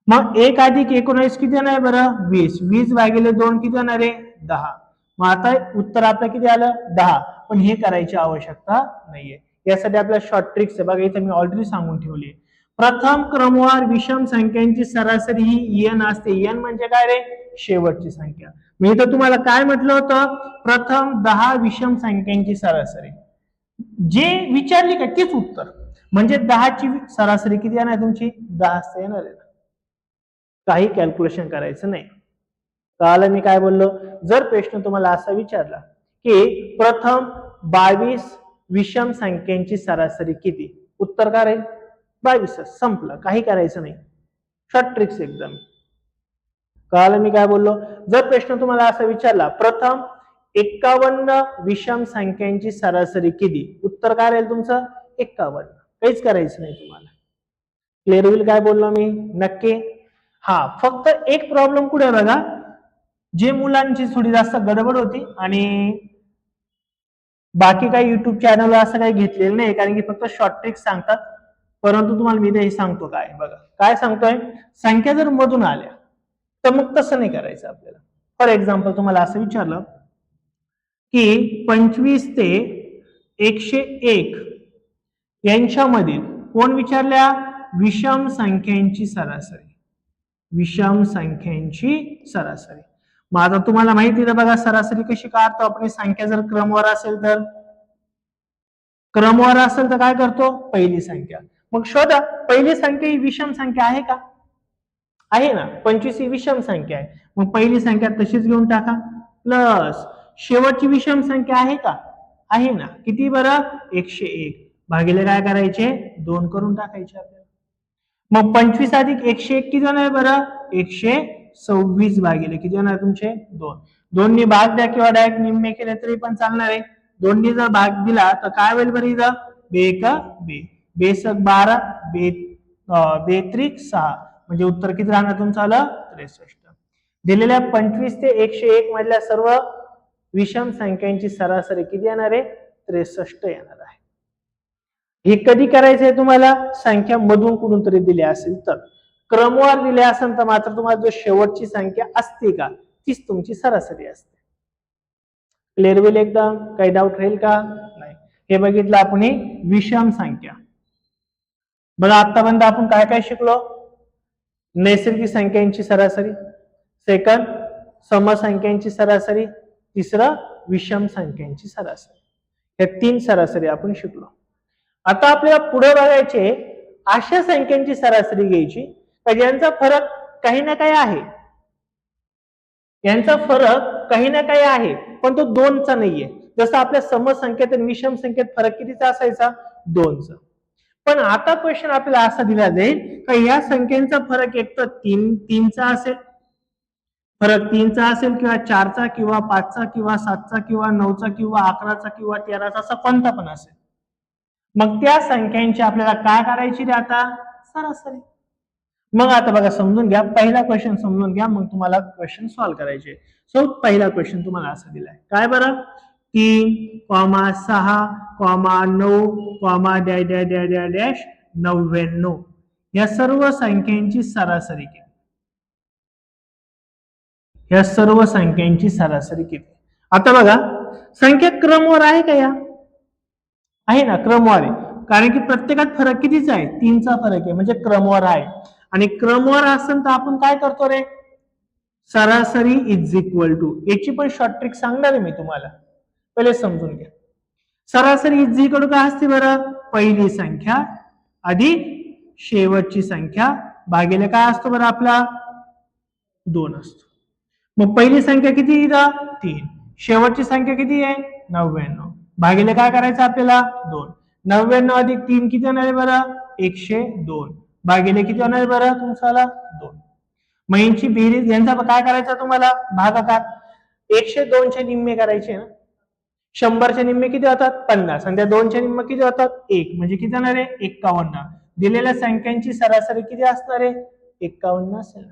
मग 1 अधिक 19 किती येणार बरं? 20. 20 भागिले 2 किती येणार आहे? 10. मग आता उत्तर आपलं किती आलं? 10. पण हे करायची आवश्यकता नाहीये. यासाठी आपल्या शॉर्ट ट्रिक्स आहे बघा, इथे मी ऑलरेडी सांगून ठेवली. प्रथम क्रमवार विषम संख्यांची सरासरी ही n असते. n म्हणजे काय रे? शेवटची संख्या. मी इथं तुम्हाला काय म्हटलं होतं? प्रथम 10 विषम संख्यांची सरासरी. जे विचारली का तेच उत्तर. म्हणजे 10 ची सरासरी किती येणार तुमची? 10 येणार आहे. काही कॅल्क्युलेशन करायचं नाही. कळालं मी काय बोललो? जर प्रश्न तुम्हाला असा विचारला की प्रथम 22 विषम संख्यांची सरासरी किती? उत्तर काय राहील? 22. संपलं, काही करायचं नाही. शॉर्ट ट्रिक्स एकदम. कळालं मी काय बोललो? जर प्रश्न तुम्हाला असा विचारला प्रथम 51 विषम संख्यांची सरासरी किती? उत्तर काय राहील तुमचं? 51. काहीच करायचं नाही तुम्हाला. क्लिअर होईल काय बोललो मी? नक्की. हा, फक्त एक प्रॉब्लेम कुठे बघा, जे मुलांची थोडी जास्त गडबड होती आणि बाकी काही युट्यूब चॅनल असं काही घेतलेलं नाही, कारण की फक्त शॉर्ट ट्रिक्स सांगतात. परंतु तुम्हाला मी ते सांगतो काय बघा, काय सांगतोय? संख्या जर मधून आल्या तर मग तसं नाही करायचं आपल्याला. फॉर एक्झाम्पल तुम्हाला असं विचारलं की 25 ते 101 यांच्यामधील कोण विचारल्या? विषम संख्यांची सरासरी. विषम संख्यांची सरासरी. मग आता तुम्हाला माहिती आहे बघा, सरासरी कशी काढतो आपण? संख्या जर क्रमवार असेल तर, क्रमवार असेल तर काय करतो? पहिली संख्या. मग शोधा पहिली संख्या ही विषम संख्या आहे का? आहे ना. 25 ही विषम संख्या आहे. मग पहिली संख्या तशीच घेऊन टाका, प्लस शेवटची विषम संख्या आहे का? आहे ना. किती बरं? 101 भागिले काय करायचे? 2 करून टाकायचे आपल्याला. मग 25 अधिक 101 किती होणार बरं? 126 भागिले किती होणार तुमचे? 2. 2 नी भाग द्या किंवा डायरेक्ट निम्मे केले तरी पण चालणार आहे. 2 नी जर भाग दिला तर काय होईल बरं? इथं बेक बे, बेसक 12, बेत्रिक 6, म्हणजे उत्तर किती राहणार तुमचं? आलं 63. दिलेल्या 25 ते 101 मधल्या सर्व विषम संख्यांची सरासरी किती येणार आहे? 63 येणार आहे. हे कधी करायचंय तुम्हाला? संख्या मधून कुठून तरी दिली असेल तर. क्रमवार दिले असेल तर मात्र तुम्हाला जो शेवटची संख्या असते का तीच तुमची सरासरी असते. क्लिअर होईल एकदम? काही डाऊट राहील का? नाही. हे बघितलं आपण विषम संख्या. बघा आतापर्यंत आपण काय काय शिकलो? नैसर्गिक संख्यांची सरासरी, सेकंड समसंख्यांची सरासरी, तिसरं विषम संख्यांची सरासरी. या 3 सरासरी आपण शिकलो. आता आपल्याला पुढे बघायचे अशा संख्यांची सरासरी घ्यायची ज्यांचा फरक काही ना काही आहे. यांचा फरक काही ना काही आहे, पण तो 2चा नाहीये. जसं आपल्या समसंख्येत आणि विषम संख्येत फरक कितीचा असायचा? 2चा. पण आता क्वेश्चन आपल्याला असा दिला जाईल का या संख्यांचा फरक एक तर 3चा असेल, फरक 3चा असेल किंवा 4चा किंवा 5चा किंवा 7चा किंवा 9चा किंवा 11चा किंवा 13चा असा कोणता पण असेल. मग त्या संख्यांची आपल्याला काय करायची रे आता? सरासरी. मग आता बघा समजून घ्या, पहिला क्वेश्चन समजून घ्या, मग तुम्हाला क्वेश्चन सॉल्व्ह करायचे. सो पहिला क्वेश्चन तुम्हाला असा दिलाय, काय बरं? 3,6,9,99 या सर्व संख्यांची सरासरी किती? या सर्व संख्यांची सरासरी किती? आता बघा संख्या क्रमवार आहे का? या आहे ना, क्रमवार आहे, कारण की प्रत्येकात फरक कितीचा आहे? 3चा फरक आहे, म्हणजे क्रमवार आहे. आणि क्रमवार असेल तर आपण काय करतो रे? सरासरी इज इक्वल टू, याची पण शॉर्ट ट्रिक सांगणार आहे मी तुम्हाला, पहिले समजून घ्या. सरासरी इज इक्वल टू काय असते बरं? पहिली संख्या अधिक शेवटची संख्या भागिले काय असतो बरं आपला? 2 असतो. मग पहिली संख्या किती इथं? 3. शेवटची संख्या किती आहे? 99. भागिले काय करायचं आपल्याला? 2. 99 अधिक 3 किती होणार आहे बरं? 102. भागिले किती होणार आहे बरं तुमचा? 2. मग यांची बेरीज, यांचा काय करायचा तुम्हाला? भागाकार. 102 चे निम्मे करायचे ना. 100 चे निम्मे किती होतात? 50. आणि त्या 2 चे निम्मे किती होतात? 1. म्हणजे किती होणार आहे? 51. दिलेल्या संख्यांची सरासरी किती असणार आहे? 51 असेल.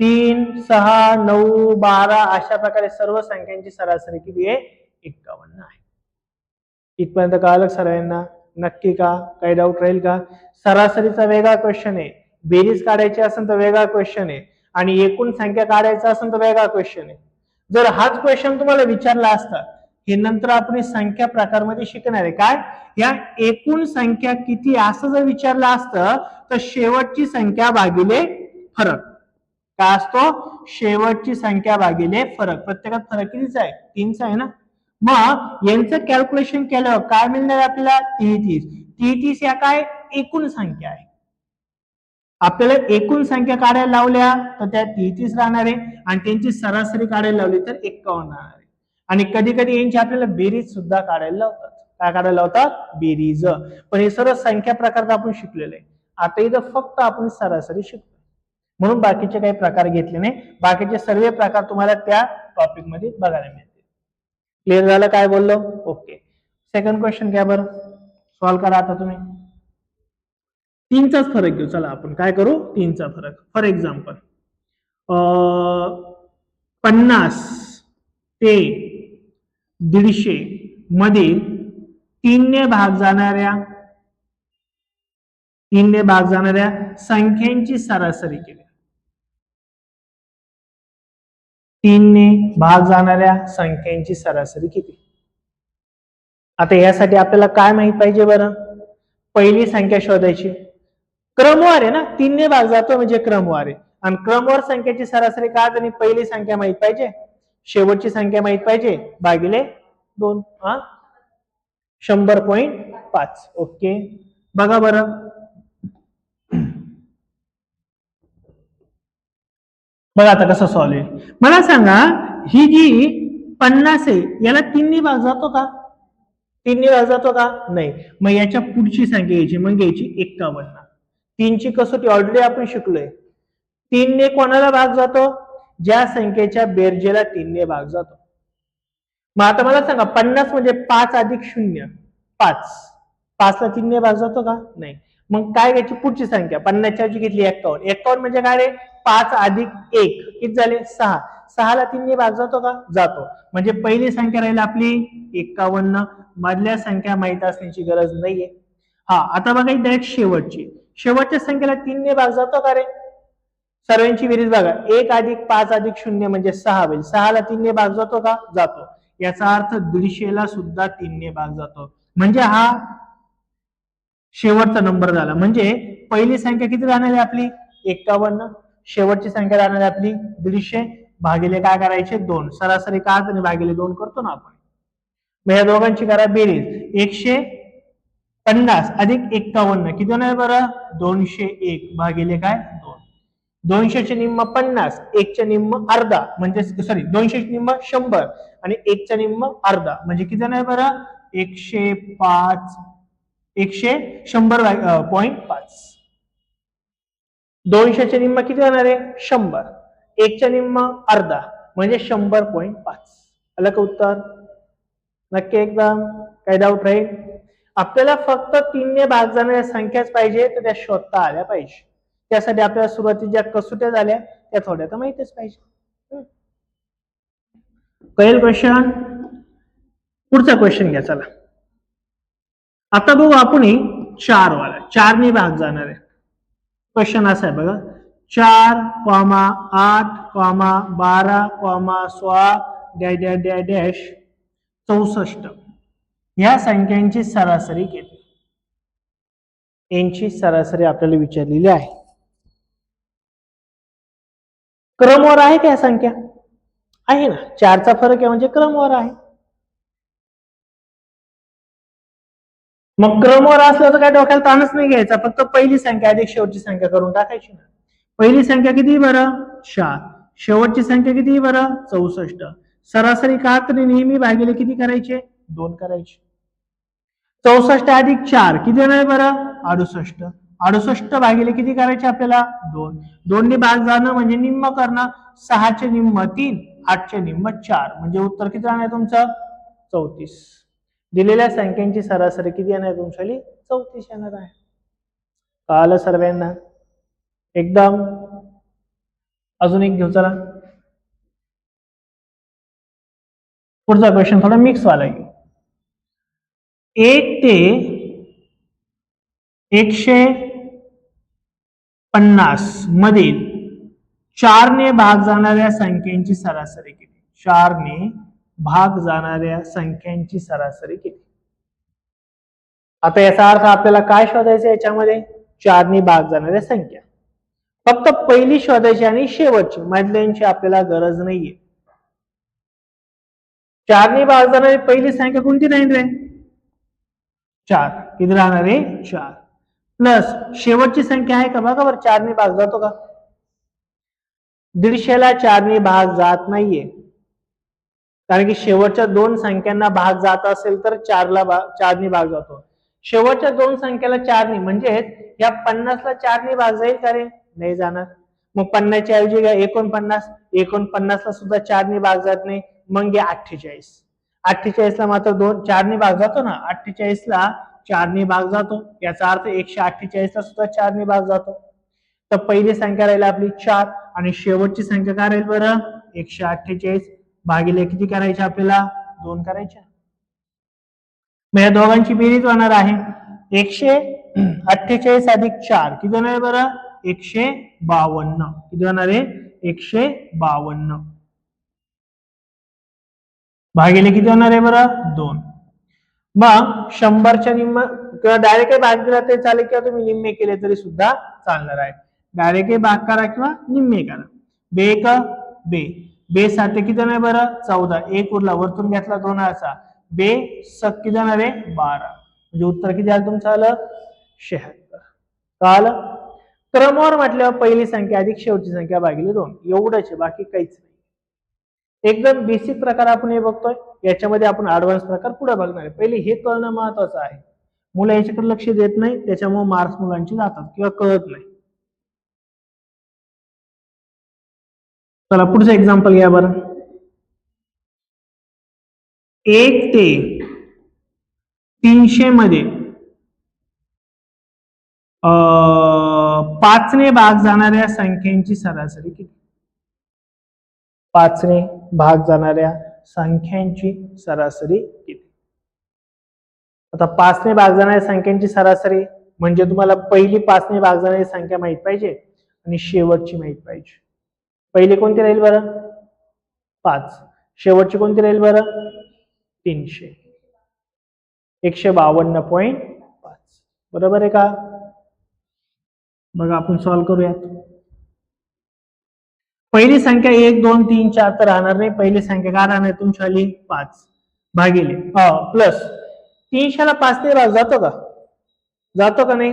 3, 6, 9, 12 अशा प्रकारे सर्व संख्यांची सरासरी किती आहे? 51 आहे. इथपर्यंत कळालं सरांना? नक्की का? काही डाऊट राहील का? सरासरीचा वेगळा क्वेश्चन आहे, बेरीज काढायची असेल तर वेगळा क्वेश्चन आहे, आणि एकूण संख्या काढायचा असेल तर वेगळा क्वेश्चन आहे. जर हाच क्वेश्चन तुम्हाला विचारला असता, हे नंतर आपण संख्या प्रकारमध्ये शिकणार आहे, काय या एकूण संख्या किती असं जर विचारलं असतं तर शेवटची संख्या भागिले फरक काय असतो? शेवटची संख्या भागिले फरक. प्रत्येकात फरक कितीचा आहे? 3चा आहे ना. मग यांचं कॅल्क्युलेशन केलं काय मिळणार आपल्याला? 33. 33 या काय? एकूण संख्या आहे. आपल्याला एकूण संख्या काढायला लावल्या तर त्या 33 राहणार आहे, आणि त्यांची सरासरी काढायला लावली तर 51 राहणार आहे. आणि कधी कधी यांची आपल्याला बेरीज सुद्धा काढायला लावतात. काय काढायला लावतात? बेरीज. पण हे सर्व संख्या प्रकार आपण शिकलेले आहे. आता इथं फक्त आपण सरासरी शिकतो, म्हणून बाकीचे काही प्रकार घेतले नाही. बाकीचे सर्व प्रकार तुम्हाला त्या टॉपिक मध्ये बघायला मिळतील. क्लिअर झालं काय बोललो? ओके. सेकंड क्वेश्चन घ्या बरं, सॉल्व्ह करा आता तुम्ही. 3चाच फरक घेऊ. चला आपण काय करू? 3चा फरक. फॉर एक्झाम्पल 50 ते 150 मधील 3ने भाग जाणाऱ्या संख्यांची सरासरी किती? 3ने भाग जाणाऱ्या संख्यांची सरासरी किती? आता यासाठी आपल्याला काय माहित पाहिजे बरं? पहिली संख्या शोधायची. क्रमवार आहे ना, 3ने भाग जातो म्हणजे क्रमवार आहे, आणि क्रमवार संख्येची सरासरी काय? आणि पहिली संख्या माहित पाहिजे, शेवटची संख्या माहित पाहिजे, भागिले 2. 100.5. ओके. बघा बरं, बघा आता कसं सॉल्व्ह आहे. मला सांगा, ही जी 50 आहे याला 3ने भाग जातो का? 3ने भाग जातो का? नाही. मग याच्या पुढची संख्या घ्यायची, मग घ्यायची 51. 3ची कसोटी ऑलरेडी आपण शिकलोय. 3ने कोणाला भाग जातो? ज्या संख्येच्या बेरजेला 3ने भाग जातो. मग आता मला सांगा, 50 म्हणजे 5 अधिक 0 5. 5ला 3ने भाग जातो का? नाही. मग काय घ्यायची पुढची संख्या? 50च्या ऐवजी घेतली 51. 51 म्हणजे काय रे? 5 अधिक 1 किती झाले? 6. 6ला 3ने भाग जातो का? जातो. म्हणजे पहिली संख्या राहील आपली 51. मधल्या संख्या माहित असण्याची गरज नाहीये. हा, आता बघा डायरेक्ट शेवटच्या संख्येला 3ने भाग जातो का रे? सर्वांची बेरीज बघा, 1 अधिक 5 अधिक 0 म्हणजे 6 होईल. 6ला 3ने भाग जातो का? जातो. याचा अर्थ 150ला सुद्धा 3ने भाग जातो. म्हणजे हा शेवटचा नंबर झाला. म्हणजे पहिली संख्या किती राहणार आहे आपली? 51. शेवटची संख्या राहणार आहे आपली 150. भागिले काय करायचे? 2. सरासरी काय आणि भागिले 2 करतो ना आपण. मग या दोघांची करा बेरीज. 150 अधिक 51 किती होणार बरं? 201 भागिले काय? 2. 200चे निम्म 50, 1चे निम्म अर्धा म्हणजे सॉरी 200चे निम्म 100 आणि 1चे निम्म अर्धा म्हणजे किती नाही बरं 105 100.5. 200चे निम्म किती होणार आहे 100, 1च्या निम्म अर्धा म्हणजे 100.5. आलं का उत्तर? नक्की एकदम काही डाऊट राहील? आपल्याला फक्त 3 ने भाग जाणाऱ्या संख्याच पाहिजे तर त्या शोधता आल्या पाहिजे. त्यासाठी आपल्याला सुरुवातीच्या ज्या कसोट्या झाल्या त्या थोड्या तर माहितच पाहिजे. कळेल क्वेश्चन? पुढचा क्वेश्चन घ्या चला. आता बघू आपण 4 वाला 4 ने भाग जाणार आहे. क्वेश्चन असा आहे बघा 4, 8, 12, 16 डॅश डॅश डॅश डॅश 64 या संख्यांची सरासरी केली. यांची सरासरी आपल्याला विचारलेली आहे. क्रमवार आहे का संख्या? आहे ना, 4चा फरक आहे म्हणजे क्रमवार आहे. मग क्रमवार असलं तर काय डोक्याला ताणच नाही घ्यायचा, फक्त पहिली संख्या अधिक शेवटची संख्या करून टाकायची ना. पहिली संख्या किती बरं 4, शेवटची संख्या किती बरं 64. सरासरी काढताना नेहमी भागिले किती करायचे 2 करायचे. 64 अधिक 4 किती होणार बरं 68. 68 भागिले किती करायचे आपल्याला 2. 2 ने भाग जाणं म्हणजे निम्म करणं. 6चे निम्म 3, 8चे निम्म 4 म्हणजे उत्तर किती राहणार तुमचं 34. दिलेल्या संख्यांची सरासरी किती येणार तुमच्या 34 येणार आहे. कळालं सर्वांना? एकदम. अजून एक घेऊ चला. पुढचा क्वेश्चन थोडा मिक्स वाला आहे. 1 ते 150 मधील 4 ने भाग जाणाऱ्या संख्यांची सरासरी किती? 4 ने भाग जाणाऱ्या संख्यांची सरासरी किती? आता याचा अर्थ आपल्याला काय शोधायचं याच्यामध्ये 4 ने भाग जाणाऱ्या संख्या. फक्त पहिली शोधायची आणि शेवटची, मधल्यांची आपल्याला गरज नाहीये. 4 ने भाग जाणारी पहिली संख्या कोणती राहील रे 4. किती राहणार आहे 4 प्लस शेवटची संख्या आहे का बघा बरं 4 ने भाग जातो का? 150ला 4 ने भाग जात नाहीये, कारण की शेवटच्या 2 संख्यांना भाग जात असेल तर 4 ने भाग जातो. शेवटच्या 2 संख्याला 4 ने म्हणजे या 50ला 4 ने भाग जाईल का रे? नाही जाणार. मग 50 च्या ऐवजी घ्या 49. 49ला सुद्धा 4 ने भाग जात नाही. मग घ्या 48. 48 ला मात्र 4 ने भाग जातो ना. 48 ला 4 ने भाग जातो. याचा अर्थ 148 ला सुद्धा 4 ने भाग जातो. तर पहिली संख्या राहील आपली 4 आणि शेवटची संख्या काय राहील बरं 148 भागिले किती करायचे आपल्याला 2 करायच्या. मग या दोघांची बेरीज होणार आहे 148 अधिक 4 किती होणार बरं 152. किती होणार आहे 152 भागिले किती होणार आहे बरं 2. मग 100च्या निम्म किंवा डायरेक्ट भाग दिला तरी चालेल किंवा तुम्ही निम्मे केले तरी सुद्धा चालणार आहे. डायरेक्ट भाग करा किंवा निम्मे करा. बे एक बे बे 7 किती होणार बरं 14. 1 उरला वरतून घेतला 2 असा बे 7 किती होणार आहे 12 म्हणजे उत्तर किती आलं तुमचं आलं 76. कळालं? क्रमवार म्हटल्यावर पहिली संख्या अधिक शेवटची संख्या भागिले 2 एवढंच आहे, बाकी काहीच नाही. एकदम बेसिक प्रकार आपण हे बघतोय. याच्यामध्ये आपण ऍडव्हान्स प्रकार पुढे बघणार आहे. पहिले हे कळणं महत्वाचं आहे. मुलं याच्याकडे लक्ष देत नाही, त्याच्यामुळे मार्क्स मुलांची जातात किंवा कळत नाही. चला पुढचं एक्झाम्पल घ्या बरं. 1 ते 300 मध्ये 5 ने भाग जाणाऱ्या संख्यांची सरासरी किती? 5 ने भाग जाणाऱ्या संख्यांची सरासरी किती? आता 5 ने भाग जाणाऱ्या संख्यांची सरासरी म्हणजे तुम्हाला पहिली 5 ने भाग जाणारी संख्या माहित पाहिजे आणि शेवटची माहित पाहिजे. पहिली कोणती राहील बरं 5. शेवटची कोणती राहील बरं 300. 152.5 बरोबर आहे का? बघा आपण सॉल्व्ह करूयात. पहिली संख्या 1 2 3 4 तर राहणार नाही. पहिली संख्या काय राहणार तुमची आली 5 भागिले प्लस 300ला 5 ने भाग जातो का? जातो का नाही?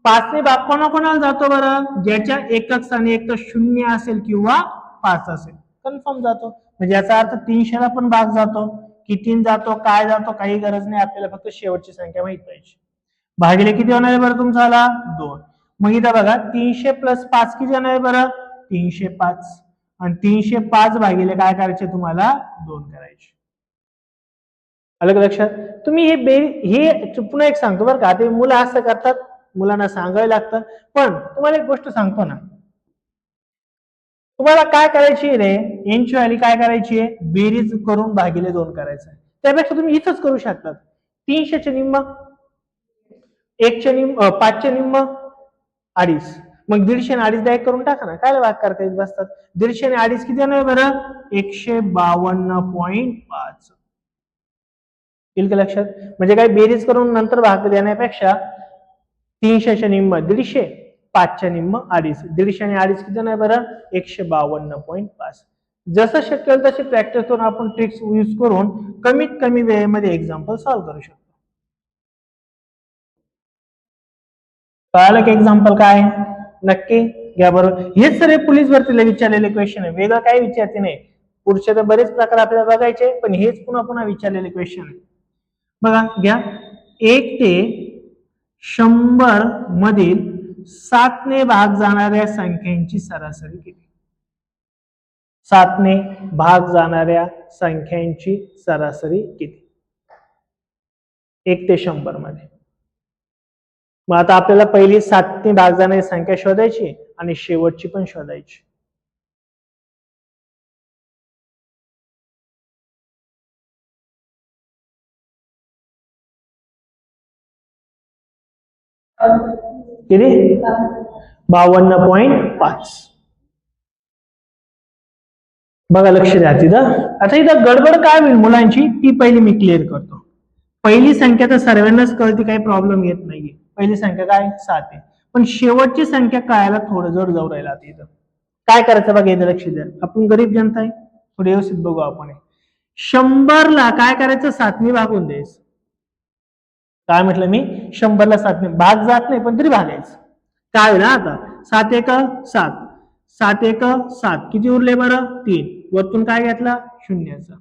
5ने भाग कोणाकोणाला जातो बरं? ज्याच्या एकक स्थानी एक तर 0 असेल किंवा 5 असेल, कन्फर्म जातो. म्हणजे याचा अर्थ 300 ला पण भाग जातो. किती जातो, काय जातो, काही गरज नाही, आपल्याला फक्त शेवटची संख्या माहित पाहिजे. भागिले किती होणार आहे बरं तुमचा? 2. मग इथं बघा 300 प्लस 5 किती होणार आहे बरं? 305. आणि 305 भागिले काय करायचे तुम्हाला? 2 करायचे. आलं का लक्षात? तुम्ही हे पुन्हा एक सांगतो बरं का, ते मुलं असं करतात, मुलांना सांगायला लागतं. पण तुम्हाला एक गोष्ट सांगतो ना, तुम्हाला काय करायची रे, यांची व्हॅल्यू काय करायची आहे? बेरीज करून भागिले 2 करायचं. त्यापेक्षा तुम्ही इथंच करू शकता. 300चे निम्म, 1चे निम्म, 5चे निम्म, 2.5. मग 150 आणि 2.5 डायरेक्ट करून टाका ना, काय भाग करता येत बसतात. 150 आणि 2.5 किती आहे बरं? 152.5. येईल का लक्षात? म्हणजे काय, बेरीज करून नंतर भाग देण्यापेक्षा 300च्या निम्म 150, 5च्या निम्म 2.5. 150 आणि 2.5 किती नाही बरं? 152.5. जसं शक्य होईल तशी प्रॅक्टिस करून आपण ट्रिक्स यूज करून कमीत कमी वेळेमध्ये एक्झाम्पल सॉल्व्ह करू शकतो. कळालं की एक्झाम्पल काय? नक्की घ्या बरोबर. हेच सर पोलीस भरतीला विचारलेले क्वेश्चन आहे, वेगळं काही विचारते नाही. पुढचे तर बरेच प्रकार आपल्याला बघायचे, पण हेच पुन्हा पुन्हा विचारलेले क्वेश्चन आहे. बघा घ्या, 1 ते 100 मधील 7ने भाग जाणाऱ्या संख्यांची सरासरी किती? 7ने भाग जाणाऱ्या संख्यांची सरासरी किती? 1 ते 100 मध्ये. मग आता आपल्याला पहिली 7ने भाग जाणारी संख्या शोधायची आणि शेवटची पण शोधायची. किती? 52.5. बघा लक्ष द्या तिथं. आता इथं गडबड काय होईल मुलांची ती पहिली मी क्लिअर करतो. पहिली संख्या तर सर्वांनाच कळते, काही प्रॉब्लेम येत नाहीये. पहिली संख्या काय? 7 आहे. पण शेवटची संख्या कळायला थोडं जड जाऊ राहिला तिथं. काय करायचं बघा, इथं लक्ष द्या. आपण गरीब जनता आहे, थोडे व्यवस्थित बघू आपण. 100ला काय करायचं? 7ने भागून द्यायचं. काय म्हटलं मी? 100ला 7ने भाग जात नाही, पण तरी भागायचं. काय होईल आता? 7 एक 7, 7 एक 7, किती उरले बरं? 3. वरतून काय घेतला? शून्याचा.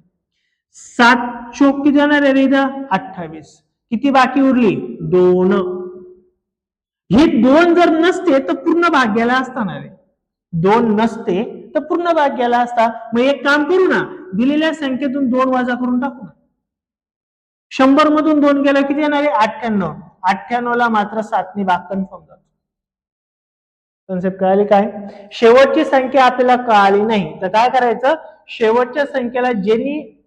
7 चोक किती येणार आहे रे इथं? 28. किती बाकी उरली? 2. हे 2 जर नसते तर पूर्ण भाग गेला असता ना रे. 2 नसते तर पूर्ण भाग गेला असता. मग एक काम करू ना, दिलेल्या संख्येतून 2 वजा करून टाकू ना. 100 मधून 2 गेला किती येणार आहे? 98. 98ला मात्र 7ने भाग कन्फर्म जातो. कन्सेप्ट कळाली काय? शेवटची संख्या आपल्याला कळाली नाही तर काय करायचं? शेवटच्या संख्येला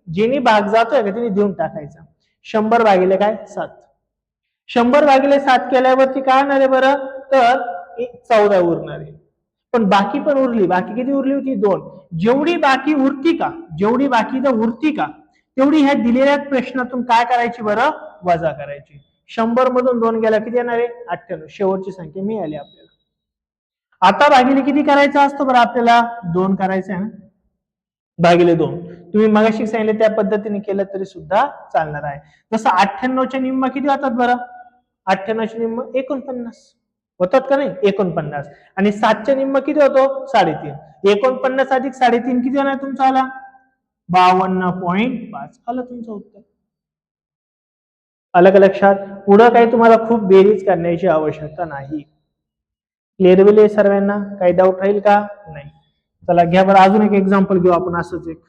जेनी भाग जातोय का तिने देऊन टाकायचा. 100 भागिले काय? 7. 100 भागिले 7 केल्यावरती काय होणार आहे बरं? तर 14 उरणार आहे. पण बाकी पण उरली. बाकी किती उरली होती? 2. जेवढी बाकी उरती का, जेवढी बाकी जर उरती का, तेवढी ह्या दिलेल्या प्रश्नातून काय करायची बरं? वजा करायची. 100 मधून 2 गेला किती येणार आहे? 98. शेवटची संख्या मिळाली आपल्याला. आता भागिले किती करायचा असतो बरं आपल्याला? 2 करायचं आहे ना, भागिले 2. तुम्ही मगाशी सांगितले त्या पद्धतीने केलं तरी सुद्धा चालणार आहे. जसं 98च्या निम्मा किती होतात बरं? 98च्या निम्मा 49 होतात का नाही? 49. आणि 7च्या निम्मा किती होतो? 3.5. 49 अधिक 3.5 किती होणार तुमचा आला? 52.5. आलं तुमचं उत्तर. आलं का लक्षात? पुढं काही तुम्हाला खूप बेरीज करण्याची आवश्यकता नाही. क्लिअर होईल सर्वांना? काही डाऊट राहील का? नाही. चला घ्या बरं, अजून एक एक्झाम्पल घेऊ आपण असंच एक.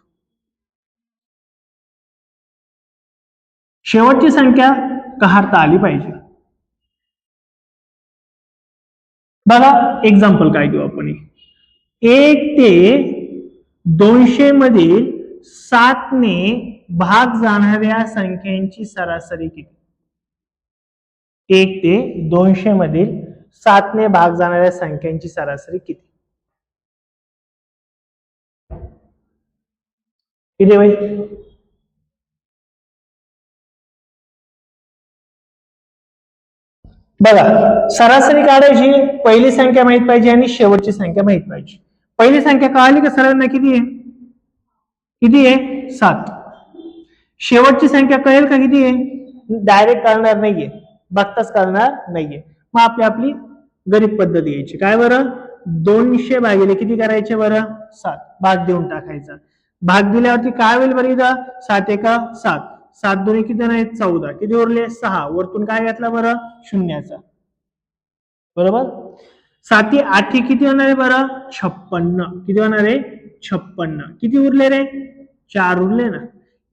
शेवटची संख्या काढता आली पाहिजे. बघा एक्झाम्पल काय घेऊ आपण? 1 ते 200 मधील 7ने भाग जाणाऱ्या संख्यांची सरासरी किती? 1 ते 200 मधील 7ने भाग जाणाऱ्या संख्यांची सरासरी किती? किती होईल? बघा, सरासरी काढायची, पहिली संख्या माहित पाहिजे आणि शेवटची संख्या माहित पाहिजे. पहिली संख्या कळाली का सर्वांना? किती आहे? किती आहे? 7. शेवटची संख्या कळेल का किती आहे? डायरेक्ट कळणार नाहीये, बघताच कळणार नाहीये. मग आपली गणित पद्धत यायची काय बरं, 200 भागिले किती करायचे बरं, 7, भाग देऊन टाकायचा. भाग दिल्यावरती काय होईल बरं, इथं 7 एका 7, 7 दोन्ही किती नाही 14, किती उरले 6, वरतून काय घेतला बरं, शून्याचा. बरोबर. 7 8 किती होणार आहे बरं, 56. किती होणार आहे, 56. किती उरले रे, 4 उरले ना.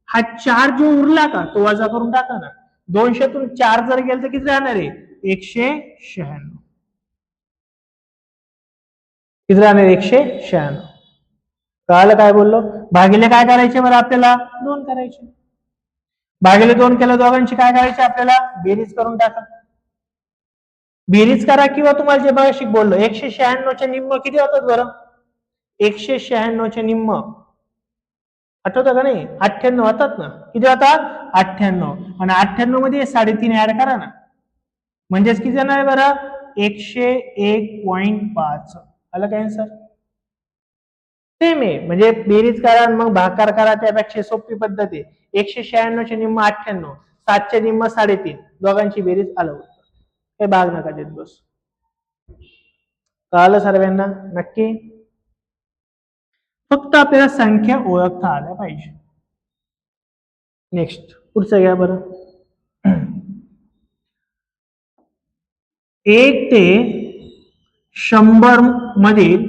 हा 4 जो उरला का तो वजा करून टाका ना. 200तून 4 जर गेलं तर किती राहणार आहे, 196. किती राहणार, 196. कळालं काय बोललो. भागिले काय करायचे बरं आपल्याला, 2 करायचे. भागिले 2 केलं, दोघांची काय करायचे आपल्याला, बेरीज करून टाका. बेरीज करा किंवा तुम्हाला जे बघा बोललो 196च्या निम्म किती होतात बरं, 196च्या निम्म आठवतं का नाही, 98 होतात ना. किती होतात, 98. आणि 98 मध्ये 3.5 ऍड करा ना, म्हणजेच किती येणार बरं, 101.5. आलं काय आन्सर. सेम आहे, म्हणजे बेरीज करा मग भागाकार करा, त्यापेक्षा सोपी पद्धत आहे. 196च्या निम्म 98, 7च्या निम्म 3.5, दोघांची बेरीज आलं. हे भाग नका देत बस. कळालं सर्वांना नक्की. फक्त आपल्याला संख्या ओळखता आल्या पाहिजे. नेक्स्ट पुढचं घ्या बरं. 1 ते 100 मधील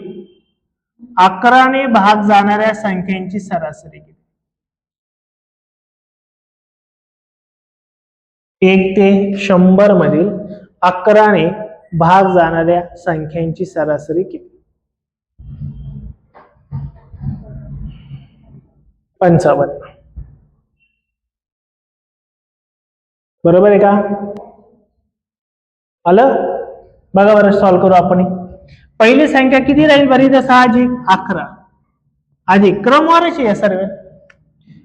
11ने भाग जाणाऱ्या संख्यांची सरासरी किती. 1 ते 100 मधील 11ने भाग जाणाऱ्या संख्यांची सरासरी किती. 55. बरोबर आहे का. आलं बघा बरं, सॉल्व्ह करू आपण. पहिली संख्या किती राहील बरी, तर साहजिक 11 अधिक क्रमवारच आहे सर्व.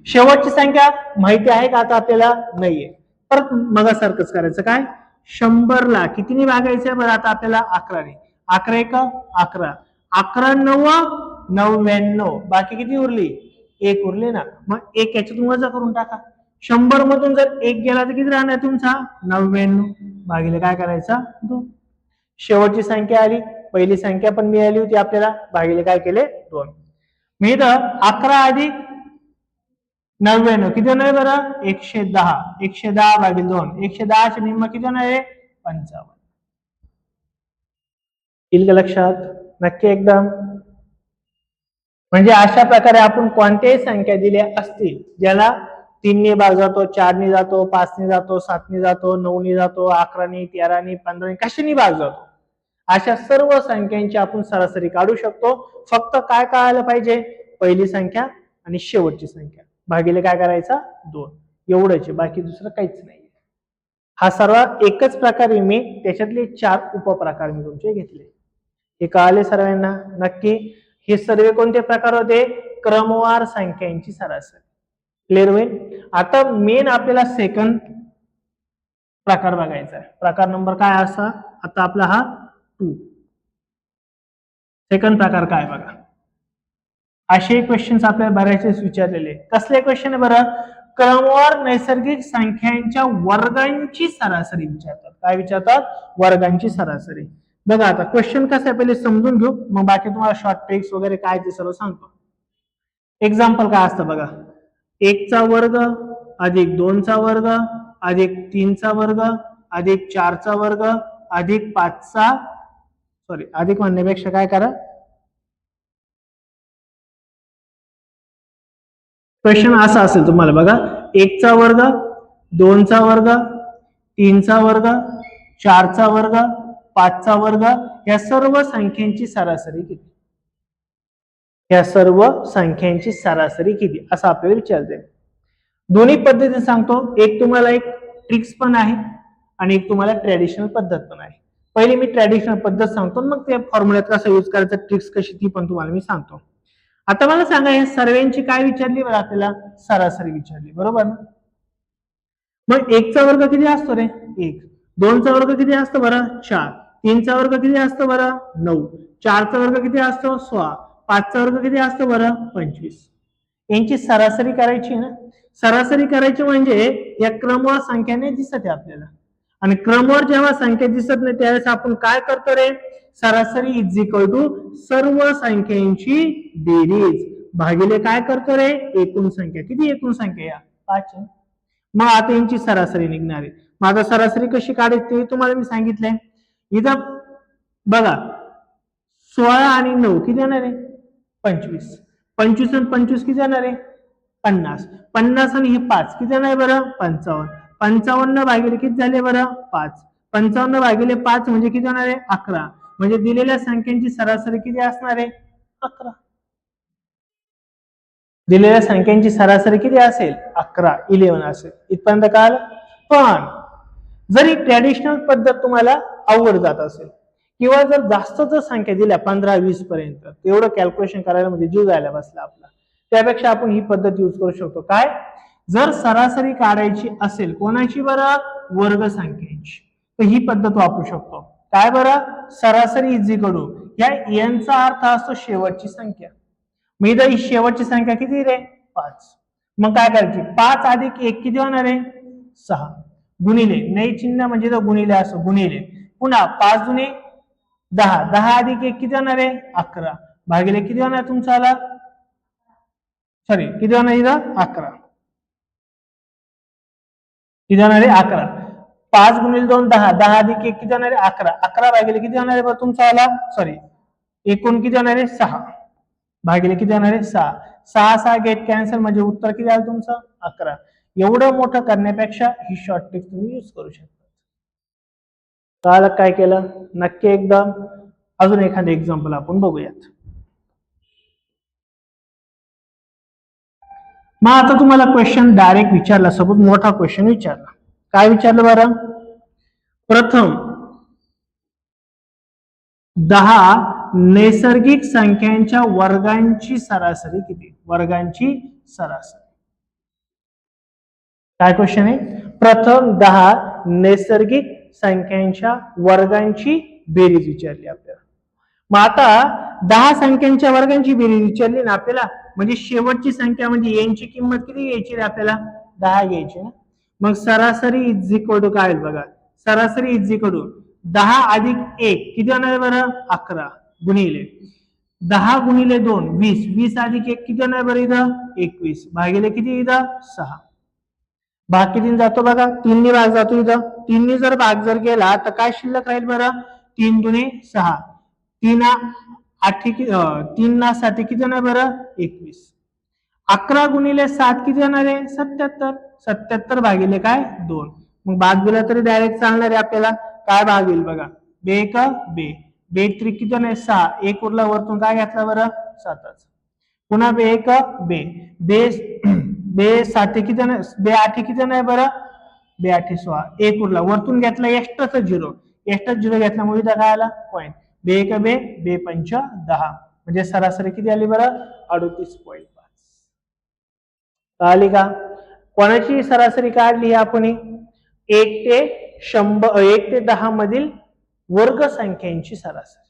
शेवटची संख्या माहिती आहे का आता आपल्याला, नाहीये. परत मगासारखंच करायचं काय, 100ला कितीने भागायचं बरं आता आपल्याला, 11ने. 11 एक 11, 11 9 99, बाकी किती उरली, 1 उरले ना. मग 1 याच्यातून वजा करून टाका. 100 मधून जर 1 गेला तर किती राहणार तुमचा, 99 भागिले काय करायचा 2. शेवटची संख्या आली, पहिली संख्या पण मिळाली होती आपल्याला, भागिले काय केले 2. मी इथं 11 अधिक 99 किती होणार बरं, 110. 110 भागिले 2, 110चे निम्म किती होणार आहे, 55. येईल का लक्षात नक्की एकदम. म्हणजे अशा प्रकारे आपण कोणत्याही संख्या दिल्या असतील ज्याला 3ने भाग जातो, 4ने जातो, 5ने जातो, 7ने जातो, 9ने जातो, 11ने, 13ने, 15ने, कशाने भाग जातो, अशा सर्व संख्यांची आपण सरासरी काढू शकतो. फक्त काय कळायला पाहिजे, पहिली संख्या आणि शेवटची संख्या भागिले काय करायचा 2, एवढंच, बाकी दुसरं काहीच नाही. हा सर्व एकच प्रकारे मी त्याच्यातले 4 उपप्रकार मी तुमचे घेतले. हे कळाले सर्वांना नक्की. हे सर्व कोणते प्रकार होते, क्रमवार संख्यांची सरासरी. क्लिअर होईल. आता मेन आपल्याला सेकंड प्रकार बघायचा आहे. प्रकार नंबर काय असा आता आपला हा 2. सेकंड प्रकार काय बघा. असे क्वेश्चन्स आपल्याला बऱ्याचशे विचारलेले. कसले क्वेश्चन आहे बरं, क्रमवार नैसर्गिक संख्यांच्या वर्गांची सरासरी विचारतात. काय विचारतात, वर्गांची सरासरी. बघा आता क्वेश्चन कसं आहे पहिले समजून घेऊ, मग बाकी तुम्हाला शॉर्ट ट्रिक्स वगैरे काय ते सर्व सांगतो. एक्झाम्पल काय असतं बघा, 1चा वर्ग अधिक 2चा वर्ग अधिक 3चा वर्ग अधिक 4चा वर्ग अधिक 5चा, सॉरी अधिक म्हणण्यापेक्षा काय करा, क्वेश्चन असा असेल तुम्हाला बघा, 1चा वर्ग 2चा वर्ग 3चा वर्ग 4चा वर्ग 5चा वर्ग या सर्व संख्यांची सरासरी किती. या सर्व संख्यांची सरासरी किती असं आपल्याला विचारते. दोन्ही पद्धतीने सांगतो, एक तुम्हाला एक ट्रिक्स पण आहे आणि एक तुम्हाला ट्रॅडिशनल पद्धत पण आहे. पहिले मी ट्रॅडिशनल पद्धत सांगतो, मग त्या फॉर्म्युल्यात कसं यूज करायचं, ट्रिक्स कशी ती पण तुम्हाला मी सांगतो. आता मला सांगा, या सर्वांची काय विचारली बरं आपल्याला, सरासरी विचारली, बरोबर ना. मग 1चा वर्ग किती असतो रे, 1. 2चा वर्ग किती असतो बरं, 4. 3चा वर्ग किती असतो बरं, 9. 4चा वर्ग किती असतो, 16. 5चा वर्ग किती असतो बरं, 25. यांची सरासरी करायची ना. सरासरी करायची म्हणजे या क्रमवार संख्याने दिसत आहे आपल्याला. आणि क्रमवार जेव्हा संख्या दिसत नाही त्यावेळेस आपण काय करतो रे, सरासरी इज इक्वल टू सर्व संख्यांची बेरीज भागिले काय करतो रे, एकूण संख्या. किती एकूण संख्या या 5. मग आता यांची सरासरी निघणार आहे. मग आता सरासरी कशी काढायची ते तुम्हाला मी सांगितलंय. इथं बघा 16 आणि 9 किती येणार आहे, 25. 25 आणि 25 किती येणार आहे, 50. 50 आणि हे 5 किती येणार आहे बरं, 55. 55 भागिले किती झाले बरं, 5. 55 भागिले 5 म्हणजे किती होणार आहे, 11. म्हणजे दिलेल्या संख्यांची सरासरी किती असणार आहे, 11. दिलेल्या संख्यांची सरासरी किती असेल, 11, 11 असेल. इथपर्यंत कळालं. पण जर ही ट्रॅडिशनल पद्धत तुम्हाला अवघड जात असेल किंवा जर जास्त जर संख्या दिल्या 15-20 पर्यंत तेवढं कॅल्क्युलेशन करायला म्हणजे जीव जायला बसला आपला, त्यापेक्षा आपण ही पद्धत यूज करू शकतो. काय, जर सरासरी काढायची असेल कोणाची बरं, वर्ग संख्येची, तर ही पद्धत वापरू शकतो. काय बरं, सरासरी इज इक्वल टू या यांचा अर्थ असतो शेवटची संख्या. मी इथं ही शेवटची संख्या किती रे, 5. मग काय करायची, 5 अधिक 1 किती होणार आहे, 6 गुणिले नाही चिन्ह म्हणजे तो गुणिले असो, गुणिले पुन्हा 5 दुणे 10, 10 अधिक 1 किती होणार आहे, 11 भागिले किती होणार तुमचा आला, सॉरी किती होणार इथं 11, किती होणार आहे 11. 5 गुणिले 2 10, 10 अधिक 1 किती होणार आहे 11, 11 भागिले किती होणार आहे बरं तुमचा आला, सॉरी एकूण किती होणार आहे 6 भागिले किती होणार आहे 6. 6 6 गेट कॅन्सल म्हणजे उत्तर किती आलं तुमचं 11. एवढं मोठं करण्यापेक्षा ही शॉर्ट ट्रिक तुम्ही यूज करू शकता. काय केलं नक्की एकदा अजून एखादं एक्झाम्पल आपण बघूयात. मग आता तुम्हाला क्वेश्चन डायरेक्ट विचारला, सपोज मोठा क्वेश्चन विचारला. काय विचारलं बरं, प्रथम 10 नैसर्गिक संख्यांच्या वर्गांची सरासरी किती, वर्गांची सरासरी. काय क्वेश्चन आहे, प्रथम 10 नैसर्गिक संख्यांच्या वर्गांची बेरीज विचारली आपल्याला. मग आता 10 संख्यांच्या वर्गांची बेरीज विचारली ना आपल्याला, म्हणजे शेवटची संख्या म्हणजे यांची किंमत किती घ्यायची आपल्याला, 10 घ्यायची ना. मग सरासरी इज इक्वल टू काय बघा, सरासरी इज इक्वल टू 10 अधिक 1 किती होणार आहे बरं, 11 गुणिले 10 गुणिले 2 20, 20 अधिक 1 किती होणार बरं इथं 21 भागिले किती इथं 6. भाग किती जातो बघा, 3 ने भाग जातो इथं. 3 ने जर भाग जर गेला तर काय शिल्लक राहील बरं, 3 दुणे 6, 3 8 3 ना 7 किती होणार बरं 21. 11 गुणिले 7 किती होणार आहे 77, 77 भागिले काय 2. मग भाग दिला तरी डायरेक्ट चालणार आहे आपल्याला. काय भाग येईल बघा, बे एक बे, बे त्रिक किती होणार 6, एक उरला वरतून काय घेतला बरं 7च. पुन्हा बे एक बे, बे 7 किती होणार, बे 8 किती होणार बरं, बे 8 16, एक उरला वरतून घेतला एक्स्ट्राचा 0, एक्स्ट्रा 0 घेतल्यामुळे इथं काय आला पॉईंट. बे एक बे, बे 5 10 म्हणजे सरासरी किती आली बरं 38.5. आली का. कोणाची सरासरी काढली आपण 1 ते 100, 1 ते 10 मधील वर्ग संख्यांची सरासरी.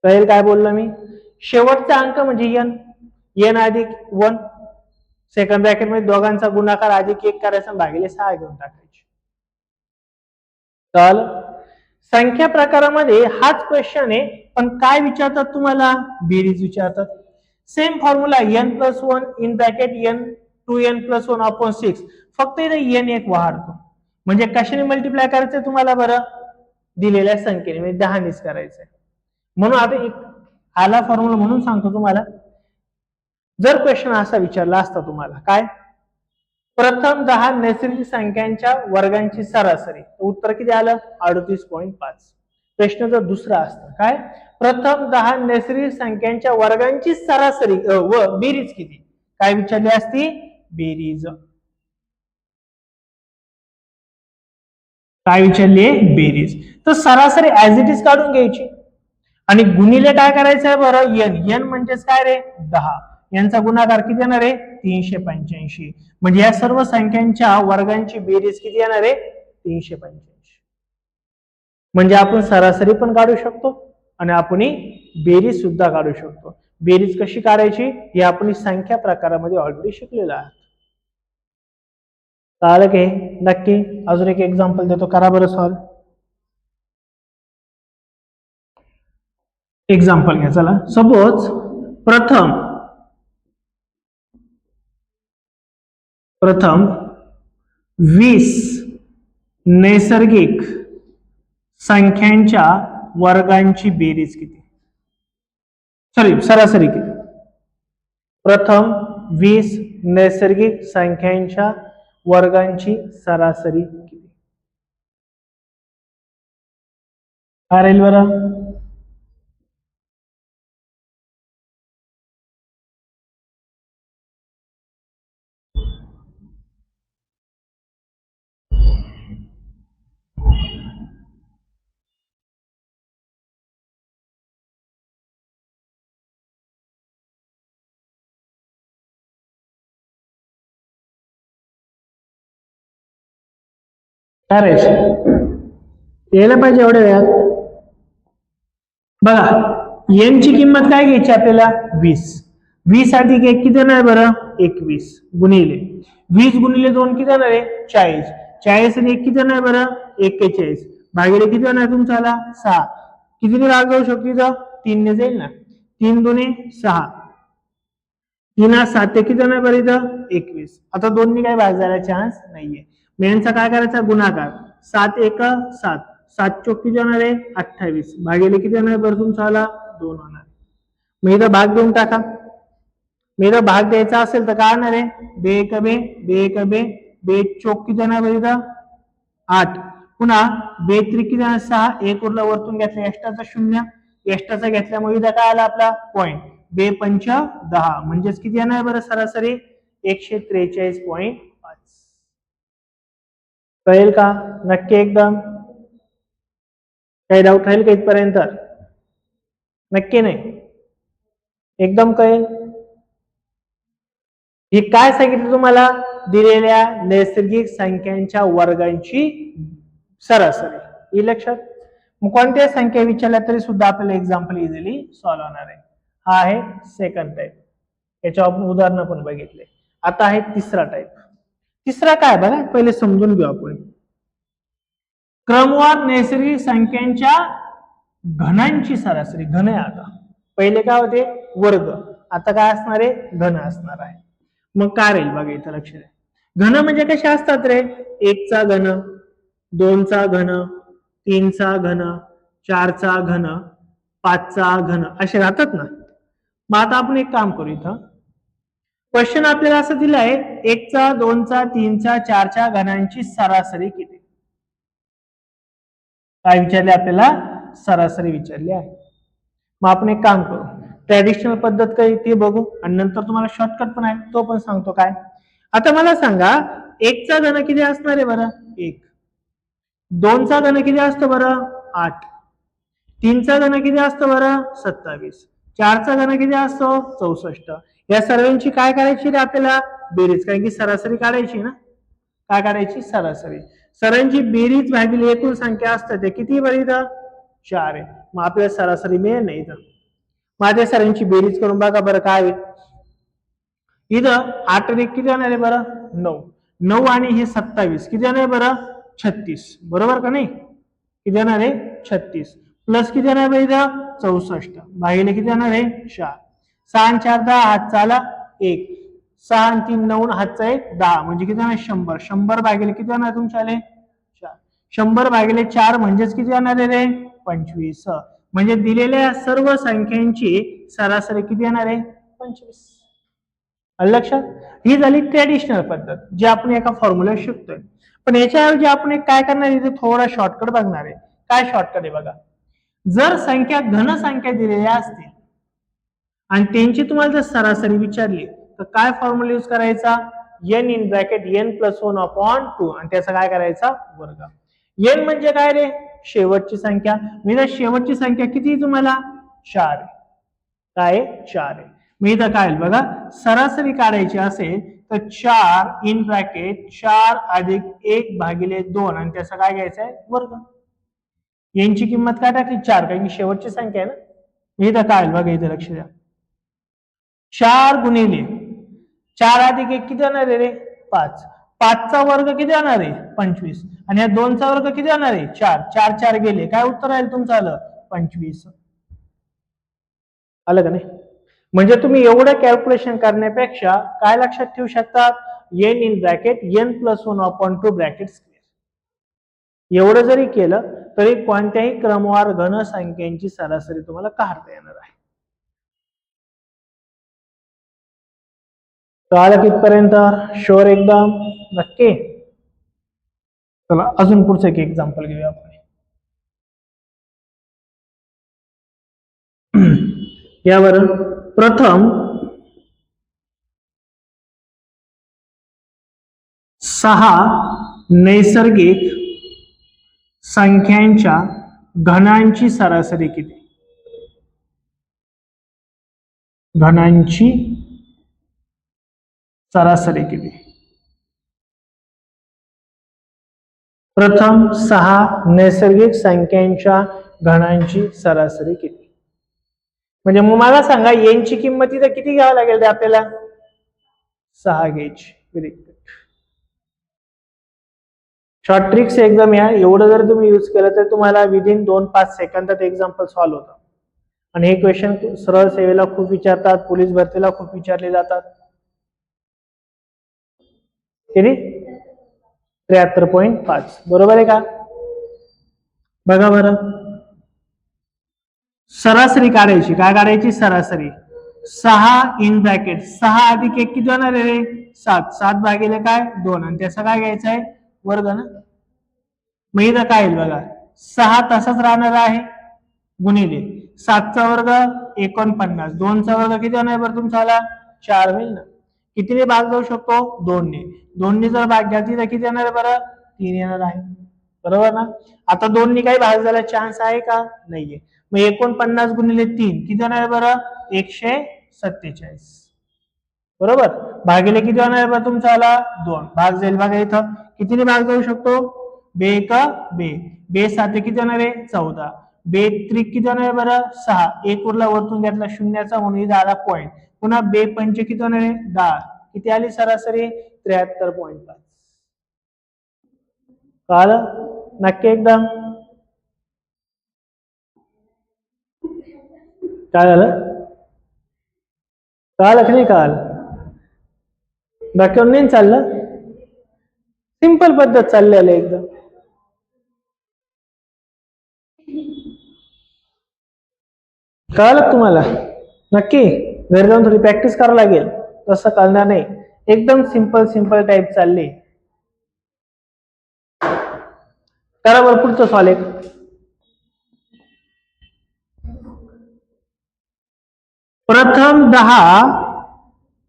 कळेल काय बोललो मी, शेवटचा अंक म्हणजे n अधिक 1, सेकंड ब्रॅकेट मध्ये दोघांचा गुणाकार अधिक 1 करायचा भागिले 6 घेऊन टाकायचे. तर संख्या प्रकारामध्ये हाच क्वेश्चन आहे, पण काय विचारतात तुम्हाला, बेरीज विचारतात. Same formula n+1 in bracket n 2n + 1 upon 6, फक्त इथे n एक वाढतो. म्हणजे कशाने मल्टिप्लाय करायचं तुम्हाला बरं, दिलेल्या संख्येने म्हणजे 10 नेच करायचंय. म्हणून आता एक आला फॉर्म्युला म्हणून सांगतो तुम्हाला. जर क्वेश्चन असा विचारला असता तुम्हाला काय, प्रथम 10 नैसर्गिक संख्यांच्या वर्गांची सरासरी, उत्तर किती आलं 38.5. प्रश्न जर दुसरा असता काय, प्रथम 10 नैसर्गिक संख्यांच्या वर्गांची सरासरी व बेरीज किती, काय विचारली असती बेरीज. काय विचारली बेरीज. तर सरासरी ऍज इट इज काढून घ्यायची आणि गुणिले काय करायचंय बरं n म्हणजेच काय रे 10, यांचा गुणाकार किती येणार आहे 385. म्हणजे या सर्व संख्यांच्या वर्गांची बेरीज किती येणार आहे 385. म्हणजे आपण सरासरी पण काढू शकतो आणि आपण बेरीज सुद्धा काढू शकतो. बेरीज कशी काढायची हे आपण संख्या प्रकारामध्ये ऑलरेडी शिकलेलो आहात. कळलं की नक्की. अजून एक एक्झाम्पल देतो, करा बरं सॉल्व. एक्झाम्पल घ्या चला. सपोज प्रथम 20 नैसर्गिक संख्यांच्या वर्गांची बेरीज किती, सॉरी सरासरी किती. प्रथम 20 नैसर्गिक संख्यांच्या वर्गांची सरासरी किती. काय राहील बरं? यायला पाहिजे एवढ्या वेळात. बघा एन ची किंमत काय घ्यायची आपल्याला 20. 20 अधिक 1 किती येणार बरं 21 गुणिले 20 गुणिले 2 किती येणार आहे 40. 40 आणि 1 किती येणार बरं 41 भागिले किती येणार तुमचा 6. कितीने भाग जाऊ शकतो इथं 3 ने जाईल ना. 3 दुने 6. 3 7 किती येणार बरं इथं 21. आता 2 ने काही भाग जायला चान्स नाहीये. यांचा काय करायचा गुणाकार. 7 1 7. 7 चौक किती येणार आहे 28 भागिले किती येणार बरं तुमचा 2 होणार. मग इथं भाग देऊन टाका. मग इथं भाग द्यायचा असेल तर काय येणार आहे बे एक बे बे एक बे बे चौक किती येणार बरं इथं 8. पुन्हा बे त्रिक किती येणार 6. एक उरला वरतून घेतला एक्स्ट्राचा 0. एक्स्ट्राचा घेतल्यामुळे इथं काय आला आपला पॉईंट. बे पंच 10 म्हणजेच किती येणार बरं सरासरी 143.5. कळेल का नक्की एकदम. काही डाऊट राहील का इथपर्यंत? नक्की नाही एकदम कळेल. हे काय सांगितलं तुम्हाला दिलेल्या नैसर्गिक संख्यांच्या वर्गांची सरासरी. ही लक्षात. मग कोणत्या संख्या विचारल्या तरी सुद्धा आपल्याला एक्झाम्पल इझिली सॉल्व्ह होणार आहे. हा आहे सेकंड टाइप. याच्यावर आपण उदाहरणं पण बघितले. आता आहे तिसरा टाइप. तिसरा काय बघा पहिले समजून घेऊ आपण. क्रमवार नैसर्गिक संख्यांच्या घनांची सरासरी. घन आहे आता. पहिले काय होते वर्ग, आता काय असणार आहे घन असणार आहे. मग काय राहील बघा इथं लक्ष द्या. घन म्हणजे कसे असतात रे 1 चा घन 2 चा घन 3 चा घन 4 चा घन 5 चा घन असे राहतात ना. मग आता आपण एक काम करू. इथं क्वेश्चन आपल्याला असं दिलं आहे 1 चा 2 चा 3 चा 4 च्या घनांची सरासरी किती. काय विचारले आपल्याला सरासरी विचारली आहे. मग आपण एक काम करू ट्रॅडिशनल पद्धत काय ते बघू आणि नंतर तुम्हाला शॉर्टकट पण आहे तो पण सांगतो. काय आता मला सांगा 1 चा घन किती असणार आहे बरं 1. 2 चा घन किती असतो बरं 8. 3 चा घन किती असतो बरं 27. 4 चा घन किती असतो 64. या सर्वांची काय करायची रे आपल्याला बेरीज, कारण की सरासरी काढायची ना. काय काढायची सरासरी. सर्वांची बेरीज भागिले एकूण संख्या असतात ते किती बरं इथं 4 आहे. मग आपल्याला सरासरी मिळेल नाही इथं. माझ्या सर्वांची बेरीज करून बघा बरं काय होईल. इथं 8 आणि 1 किती येणार आहे बरं 9. 9 आणि हे 27 किती येणार आहे बरं 36 बरोबर का नाही. किती येणार आहे 36 प्लस किती येणार आहे इथं 64 भागिले किती येणार आहे 4. 6 आणि 4 10 हातचा आला 1. 6 आणि 3 9 हातचा 1 10 म्हणजे किती येणार 100. 100 भागिले किती येणार तुमच्या आले 4. 100 भागिले 4 म्हणजेच किती येणार आहे रे 25. म्हणजे दिलेल्या सर्व संख्यांची सरासरी किती येणार आहे 25. लक्षात. ही झाली ट्रॅडिशनल पद्धत जी आपण एका फॉर्म्युला शिकतोय. पण याच्याऐवजी आपण एक काय करणार इथे थोडा शॉर्टकट बघणार आहे. काय शॉर्टकट आहे बघा. जर संख्या घन संख्या दिलेल्या असतील आणि त्यांची तुम्हाला जर सरासरी विचारली तर काय फॉर्म्युला यूज करायचा n इन ब्रॅकेट n + 1/2 आणि त्याचा काय करायचा वर्ग. n म्हणजे काय रे शेवटची संख्या. म्हणजे शेवटची संख्या किती तुम्हाला 4 आहे. काय 4 आहे. मी इथं काय बघा सरासरी काढायची असेल तर 4 इन ब्रॅकेट 4 अधिक 1 भागिले 2 आणि त्याचा काय घ्यायचा आहे वर्ग. यांची किंमत काय टाकली 4 कारण की शेवटची संख्या आहे ना. मी इथं काय बघा इथं लक्ष द्या 4 गुणिले 4 अधिक 1 किती येणार आहे रे 5 5चा वर्ग किती येणार आहे 25 आणि या 2चा वर्ग किती येणार आहे 4 4 4 गेले काय उत्तर राहील तुमचं आलं 25 आलं का नाही म्हणजे तुम्ही एवढं कॅल्क्युलेशन करण्यापेक्षा काय लक्षात ठेवू शकतात n in bracket n + 1/2 bracket square एवढं जरी केलं तरी कोणत्याही क्रमवार घन संख्यांची सरासरी तुम्हाला काढता येणार आहे कळालं कितपर्यंत शुअर एकदम नक्की चला अजून पुढचं एक एक्झाम्पल घेऊया आपण यावर प्रथम 6 नैसर्गिक संख्यांच्या घनांची सरासरी किती घनांची सरासरी किती प्रथम 6 नैसर्गिक संख्यांच्या घनांची सरासरी किती म्हणजे मग मला सांगा यांची किंमत इथं किती घ्यावं लागेल ते आपल्याला 6 घ्यायची व्हेरी गुड शॉर्ट ट्रिक्स एकदम या एवढं जर तुम्ही यूज केलं तर तुम्हाला विदिन 2-5 सेकंदात एक्झाम्पल सॉल्व्ह होतं आणि हे क्वेश्चन सरळ सेवेला खूप विचारतात पोलीस भरतीला खूप विचारले जातात किती 73.5 बरोबर आहे का बघा बरं सरासरी काढायची काय काढायची सरासरी 6 इन ब्रॅकेट 6 अधिक 1 किती होणार आहे 7 7 भागिले काय 2 आणि त्याचा काय घ्यायचा आहे वर्ग ना मग इथं काय येईल बघा 6 तसाच राहणार आहे गुणिले 7चा वर्ग 49 2चा वर्ग किती होणार बरं तुमचा आला 4 होईल ना कितीने भाग जाऊ शकतो 2 ने 2 ने जर भाग घ्यायची तर किती येणार आहे बरं 3 येणार आहे बरोबर ना आता 2 ने काही भाग झाला चान्स आहे का नाहीये मग 49 गुणिले 3 किती येणार आहे बरं 147 बरोबर भागिले किती होणार आहे बरं तुमचा आला 2 भाग जाईल बघा इथं कितीने भाग जाऊ शकतो बे का बे बे 7 किती होणार आहे 14 बे त्रिक किती होणार आहे बरं 6 एक उरला वरतून घेतला शून्याचा म्हणून झाला पॉईंट पुन्हा बे पंच किती होणार आहे 10 किती आली सरासरी 73.5 कळलं नक्की एकदम काय झालं कळलं की नाही कळलं डॉक्टर नाही चाललं सिंपल पद्धत चाललेलं एकदम कळलं तुम्हाला नक्की घरी जाऊन थोडी प्रॅक्टिस करावं लागेल तसं कळणार नाही एकदम सिंपल सिंपल टाईप चालली करा बरं पुढचं सॉल्व एक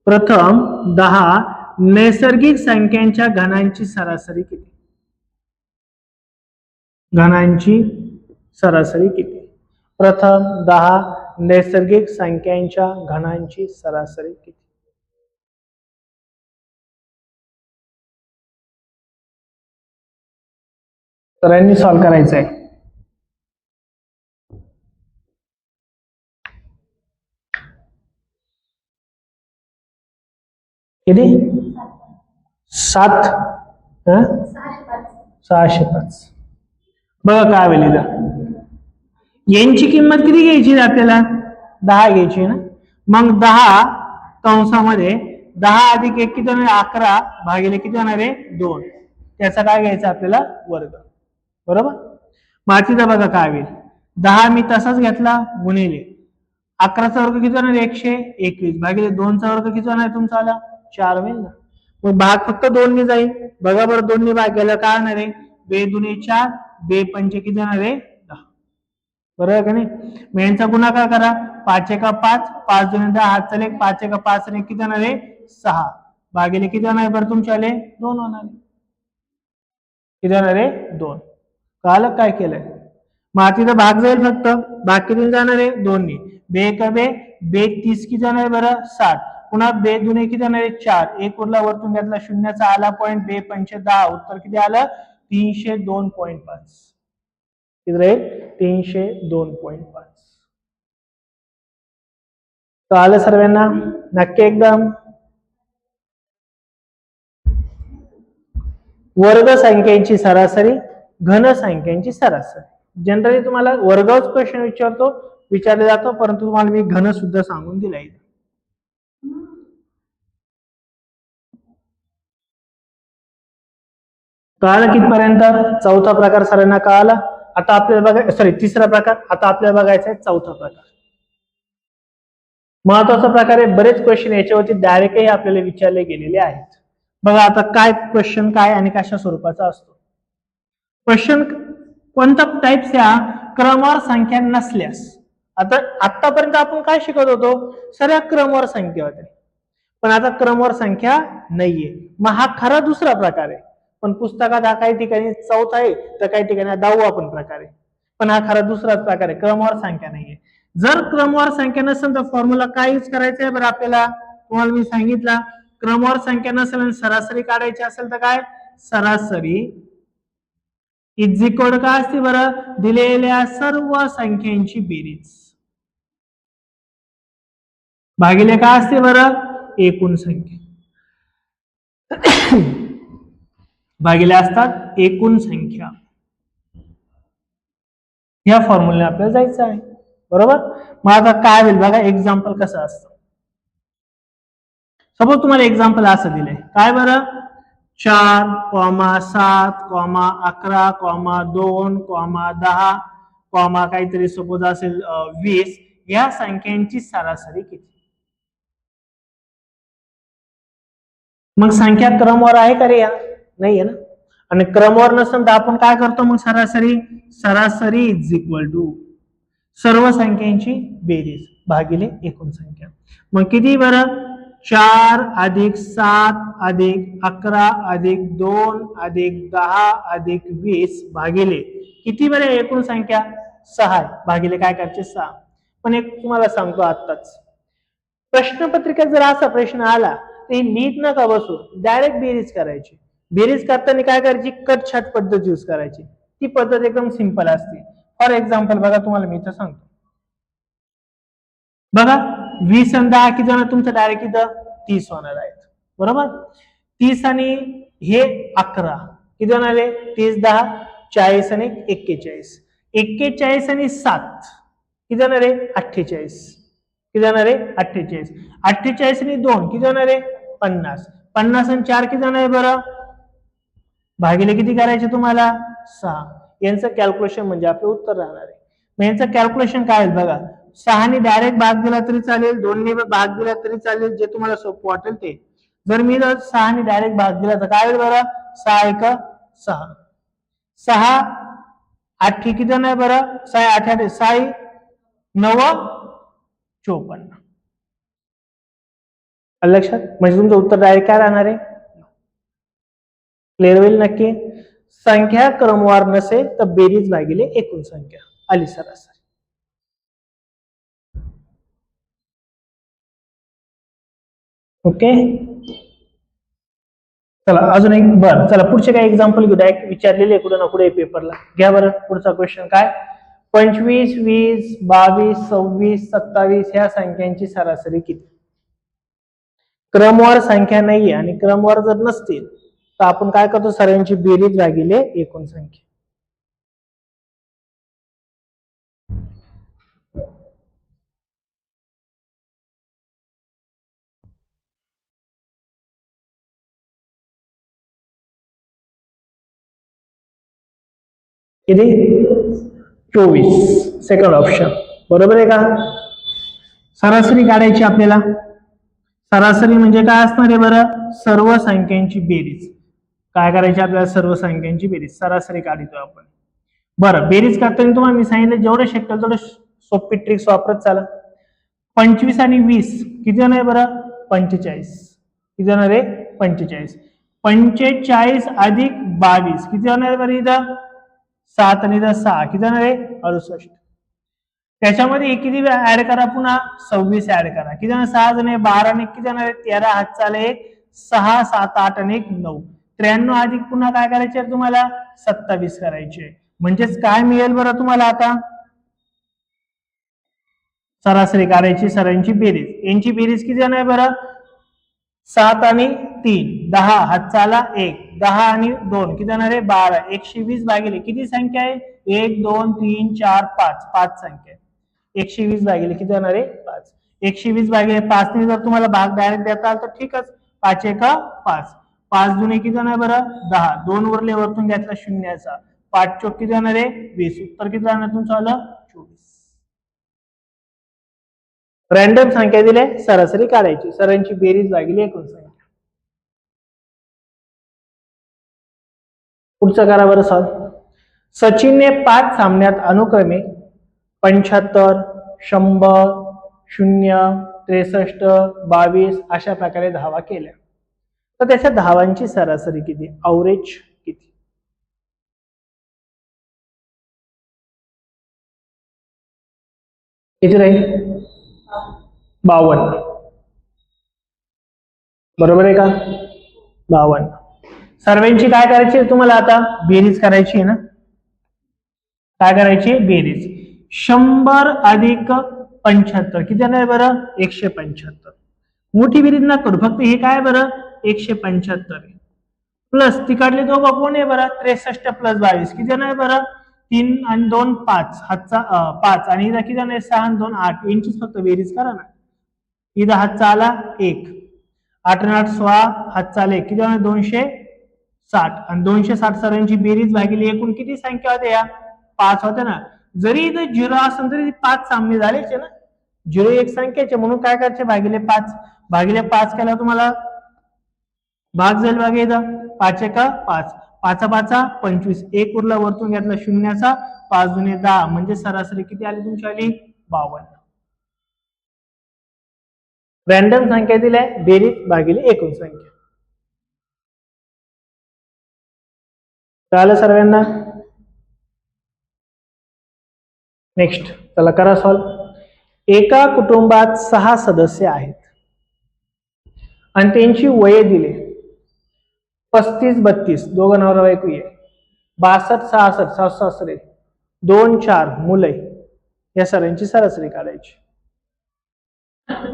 प्रथम 10 नैसर्गिक संख्यांच्या घनांची सरासरी किती घनांची सरासरी किती प्रथम 10 नैसर्गिक संख्यांच्या घनांची सरासरी किती सरांनी सॉल्व करायचं आहे किती 7 605 बघा काय होईल इथं यांची किंमत किती घ्यायची आपल्याला 10 घ्यायची ना मग 10 कंसामध्ये 10 अधिक 1 किती होणार 11 भागिले किती होणार आहे 2 त्याचा काय घ्यायचा आपल्याला वर्ग बरोबर मग तिथं बघा काय होईल 10 मी तसाच घेतला गुणिले 11चा वर्ग किती होणार 121 भागिले 2चा वर्ग किती होणार तुमचा आला 4 होईल ना मग भाग फक्त 2 ने जाईल बघा बरं 2 ने भाग गेला काय होणार आहे बे दुने 4 बे पंच किती होणार आहे 10 बरोबर का नाही मग यांचा गुणाकार करा 5 एका 5 5 दुने 10 हात चाले 5 एका 5 आणि किती होणार आहे 6 भागिले किती होणार बरं तुमचे आले 2 होणार आहे किती होणार आहे 2 कळालं काय केलंय मग तिथं भाग जाईल फक्त भाग किती जाणार आहे 2 ने बे का बे 30 किती जाणार बरं 60 पुन्हा बे दुने किती जाणार आहे 4 एक उरला वरतून घेतला शून्याचा आला पॉईंट बे पंच 10 उत्तर किती आलं 302.5 किती राहील 302.5 कळालं सर्वांना नक्की एकदम वर्ग संख्यांची सरासरी, घन संख्यांची सरासरी. जनरली तुम्हाला वर्गच क्वेश्चन विचारले जातो, परंतु तुम्हाला मी घन सुद्धा सांगून दिला आहे. कळालं कितपर्यंत? चौथा प्रकार सरांना कळाला. आता आपल्याला बघा, सॉरी तिसरा प्रकार, आता आपल्याला बघायचा आहे चौथा प्रकार. महत्वाचा प्रकार आहे, बरेच क्वेश्चन याच्यावरती डायरेक्टही आपल्याला विचारले गेलेले आहेत. बघा आता काय क्वेश्चन काय आणि कशा स्वरूपाचा असतो. क्वेश्चन कोणता टाइप्स या क्रमवार संख्या नसल्यास. आता आतापर्यंत आपण काय शिकत होतो, सगळ्या क्रमवार संख्या होत्या, पण आता क्रमवार संख्या नाहीये. मग हा खरा दुसरा प्रकार आहे, पण पुस्तकात हा काही ठिकाणी चौथा आहे तर काही ठिकाणी 10वा पण प्रकार आहे, पण हा खरा दुसराच प्रकार आहे, क्रमवार संख्या नाहीये. जर क्रमवार संख्या नसेल तर फॉर्म्युला काय यूज करायचा आहे बरं आपल्याला, तुम्हाला मी सांगितलं, क्रमवार संख्या नसेल आणि सरासरी काढायची असेल तर काय, सरासरी इज इक्वल काय असते बरं, दिलेल्या सर्व संख्यांची बेरीज भागिले काय असते बरं, एकूण संख्या भागिले असतात एकूण संख्या. या फॉर्म्युले आपल्याला जायचं आहे, बरोबर. मग आता काय होईल बघा, एक्झाम्पल कसं असतं. सपोज तुम्हाला एक्झाम्पल असं दिलंय, काय बरं, 4, 7, 11, 2, 10, काहीतरी सपोज असेल 20, या संख्यांची सरासरी किती. मग संख्या क्रमवार आहे का रे, या नाही आहे ना. आणि क्रमवार नसेल तर आपण काय करतो, मग सरासरी इज इक्वल टू सर्व संख्यांची बेरीज भागिले एकूण संख्या. मग किती बरं, 4 + 7 + 11 + 2 + 10 + 20 भागिले किती बरं एकूण संख्या 6 भागिले काय करायचे 6. पण एक तुम्हाला सांगतो आत्ताच, प्रश्नपत्रिकेत जर असा प्रश्न आला ते लिहित नका बसू, डायरेक्ट बेरीज करायची. बेरीज करताना काय करायची, कट छाट पद्धत यूज करायची. ती पद्धत एकदम सिंपल असते. फॉर एक्झाम्पल बघा, तुम्हाला मी इथं सांगतो बघा, 20 आणि 10 किती होणार तुमचं, डायरेक्ट इथं 30 होणार आहेत, बरोबर. 30 आणि हे 11 किती होणार आहे, 30 10 40 आणि 41, 41 आणि 7 किती होणार आहे, 48 किती होणार आहे, 48 आणि 2 किती होणार आहे, 50 50 आणि 4 किती होणार आहे बरं, भागिले किती करायचे तुम्हाला 6. यांचं कॅल्क्युलेशन म्हणजे आपलं उत्तर राहणार आहे. मग यांचं कॅल्क्युलेशन काय आहे बघा, 6 ने डायरेक्ट भाग दिला तरी चालेल, 2 ने भाग दिला तरी चालेल, जे तुम्हाला सोपं वाटेल ते. जर मी 6 ने डायरेक्ट भाग दिला तर काय होईल बरं, 6 × 1 6, 6 8 किती होणार बरं, 6 8 8 6 9 54. लक्षात, म्हणजे तुमचं उत्तर डायरेक्ट काय राहणार आहे, क्लिअर होईल नक्की. संख्या क्रमवार नसेल तर बेरीज भागिले एकूण संख्या आली सरासरी. ओके, चला अजून एक, बरं चला पुढचे काय एक्झाम्पल घेऊ, डायरेक्ट विचारलेले कुठे ना कुठे पेपरला. घ्या बरं पुढचा क्वेश्चन काय, 25 20 22 26 27 ह्या संख्यांची सरासरी किती. क्रमवार संख्या नाहीये आणि क्रमवार जर नसतील तर आपण काय करतो, सर्वांची बेरीज भागिले एकूण संख्या. किती, 24, सेकंड ऑप्शन बरोबर आहे का. सरासरी काढायची आपल्याला, सरासरी म्हणजे काय असणार आहे बरं, सर्व संख्यांची बेरीज. काय करायची आपल्याला, सर्व संख्यांची बेरीज, सरासरी काढतो आपण. बरं, बेरीज करताना तुम्हाला मी सांगितलं जेवढे शक्य तेवढे सोपी ट्रिक्स वापरत चला. 25 आणि 20 किती होणार आहे बरं, 45 किती होणार आहे, 45 45 अधिक 22 किती होणार आहे बरं, इथं 7 आणि 6 किती होणार आहे, 68. त्याच्यामध्ये किती ऍड करा, पुन्हा 26 ऍड करा, किती होणार 6 जण 12 आणि किती होणार आहे 13, हात चाले 6 7 8 आणि 9 93 अधिक पुन्हा काय करायचे तुम्हाला 27 करायचे. म्हणजेच काय मिळेल बरं तुम्हाला, आता सरासरी काढायची, सर्वांची बेरीज, यांची बेरीज किती होणार आहे बरं, 7 आणि 3 10, हातचा आला 1, 10 आणि 2 किती जाणार आहे 12, 120 भागिले किती संख्या आहे 1 2 3 4 5, 5 संख्या आहे, 120 भागिले किती जाणार आहे 5, 120 भागिले 5 ने जर तुम्हाला भाग डायरेक्ट देता आला तर ठीकच, 5 एका 5, 5 दुने किती जाणार बरं 10, 2 वरले वरतून घेतला शून्याचा, 5 चोक किती जाणार आहे 20, उत्तर किती जाणार तुमचं आलं 24. रॅन्डम संख्या दिल्या सरासरी काढायची, सरांची बेरीज भागिले एकूण संख्या. पुढचं करा बरं सॉल्व. सचिनने 5 सामन्यात अनुक्रमे 75, 100, 0, 63, 22 अशा प्रकारे धावा केल्या, तर त्याच्या धावांची सरासरी किती, अवरेज किती? किती राहील 52, बरोबर आहे का 52. सर्वांची काय करायची तुम्हाला आता बेरीज करायची आहे ना, काय करायची बेरीज, 100 अधिक 75 किती आहे बरं 175, मोठी बेरीज ना करू, फक्त हे काय बरं 175 प्लस तिकडले दोघं कोण आहे बरं 63 प्लस 22 किती आहे बरं 3 आणि 2 5, हातचा 5 आणि इथं किती आहे 6 आणि 2 8, यांचीच फक्त बेरीज करा ना, इथं हातचा आला 1, 8 आणि 8 16, हातचा आला 1 किती आहे 260 आणि 260 सर्वांची बेरीज भागिले एकूण किती संख्या होत्या या 5 होत्या ना, जरी इथं 0 असेल तरी 5 सामने झालेच ना, 0 एक संख्याचे म्हणून काय करायचे भागिले 5, भागिले 5 केला तुम्हाला भाग जाईल भाग इथं 5 एका 5, 5 5 25, 1 उरला वरतून घेतला शून्याचा, 5 दुने 10 म्हणजे सरासरी किती आली तुमची आली 52. रॅन्डम संख्या दिल्या बेरीज भागिले एकूण संख्या. कळालं सर्वांना? नेक्स्ट चला करा सॉल्व. एका कुटुंबात 6 सदस्य आहेत आणि त्यांची वये दिले 35 32, दोघं नवरा बायको आहे, 62 66 सासू सासरे, 2 4 मुले, या सर्वांची सरासरी काढायची.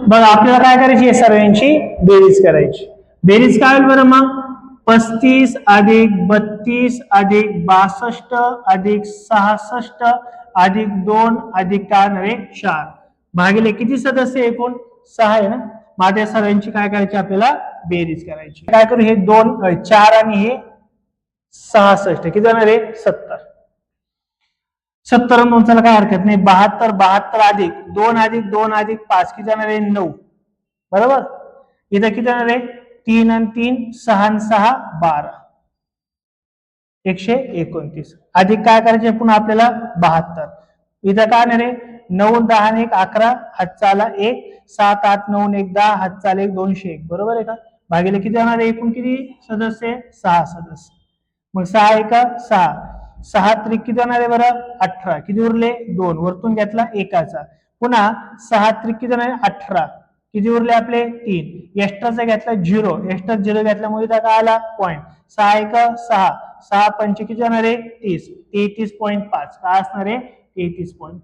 बघा आपल्याला काय करायची या सर्वांची बेरीज करायची. बेरीज काय होईल बरं मग 35 अधिक 32 अधिक 62 अधिक 66 अधिक 2 अधिक काय होणार आहे 4 भागिले किती सदस्य एकूण 6 आहे ना, माझ्या सर्वांची काय करायची आपल्याला बेरीज करायची. काय करू हे 2 4 आणि हे 66 किती जाणार आहे 70, 70 आणि 2 ला काय हरकत नाही 72, 72 अधिक 2 अधिक 2 अधिक 5 किती जाणार आहे 9, बरोबर. इथं किती जाणार आहे 3 आणि 3 6 आणि 6 12, 129 अधिक काय करायचे पुन्हा आपल्याला 72, इथं काय येणार आहे 9 10 आणि 1 11, हातचा आला 1, 7 8 9 1 10, हातचा आला 1 201, बरोबर आहे का, भागिले किती जाणार आहे एकूण किती सदस्य 6 सदस्य, मग 6 एका 6, 6 त्रिक किती जाणार आहे बरं 18, किती उरले 2 वरतून घेतला एकाचा, पुन्हा 6 त्रिक किती जाणार आहे 18, किती उरले आपले 3, एक्स्ट्राचा घेतला 0, एक्स्ट्रा 0 घेतल्यामुळे काय आला पॉईंट, 6 एका 6, 6 पंच किती जाणार आहे 30, 33.5 काय असणार आहे 33.5.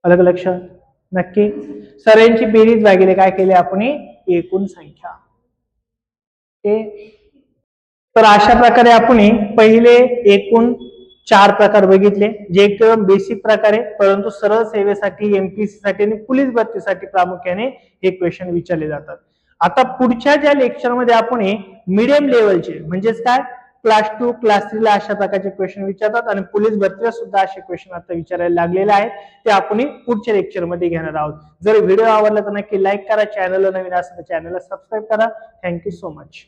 अलग लक्षात नक्की. सर्वांची बेरीज भागिले काय केले आपण एकूण संख्या. तर अशा प्रकारे आपण पहिले एकूण 4 प्रकार बघितले, जे एकदम बेसिक प्रकार आहे, परंतु सरळ सेवेसाठी एमपीएससी साठी आणि पोलीस भरतीसाठी प्रामुख्याने हे क्वेश्चन विचारले जातात. आता पुढच्या ज्या लेक्चर मध्ये आपण मीडियम लेवलचे म्हणजेच काय क्लास 2 क्लास 3 ला अशा प्रकारचे क्वेश्चन विचारतात आणि पोलीस भरतीला सुद्धा असे क्वेश्चन आता विचारायला लागलेले आहेत, ते आपण पुढच्या लेक्चर मध्ये घेणार आहोत. जर व्हिडिओ आवडला तर नक्की लाईक करा, चॅनलला नवीन असेल तर चॅनलला सबस्क्राईब करा. Thank you so much.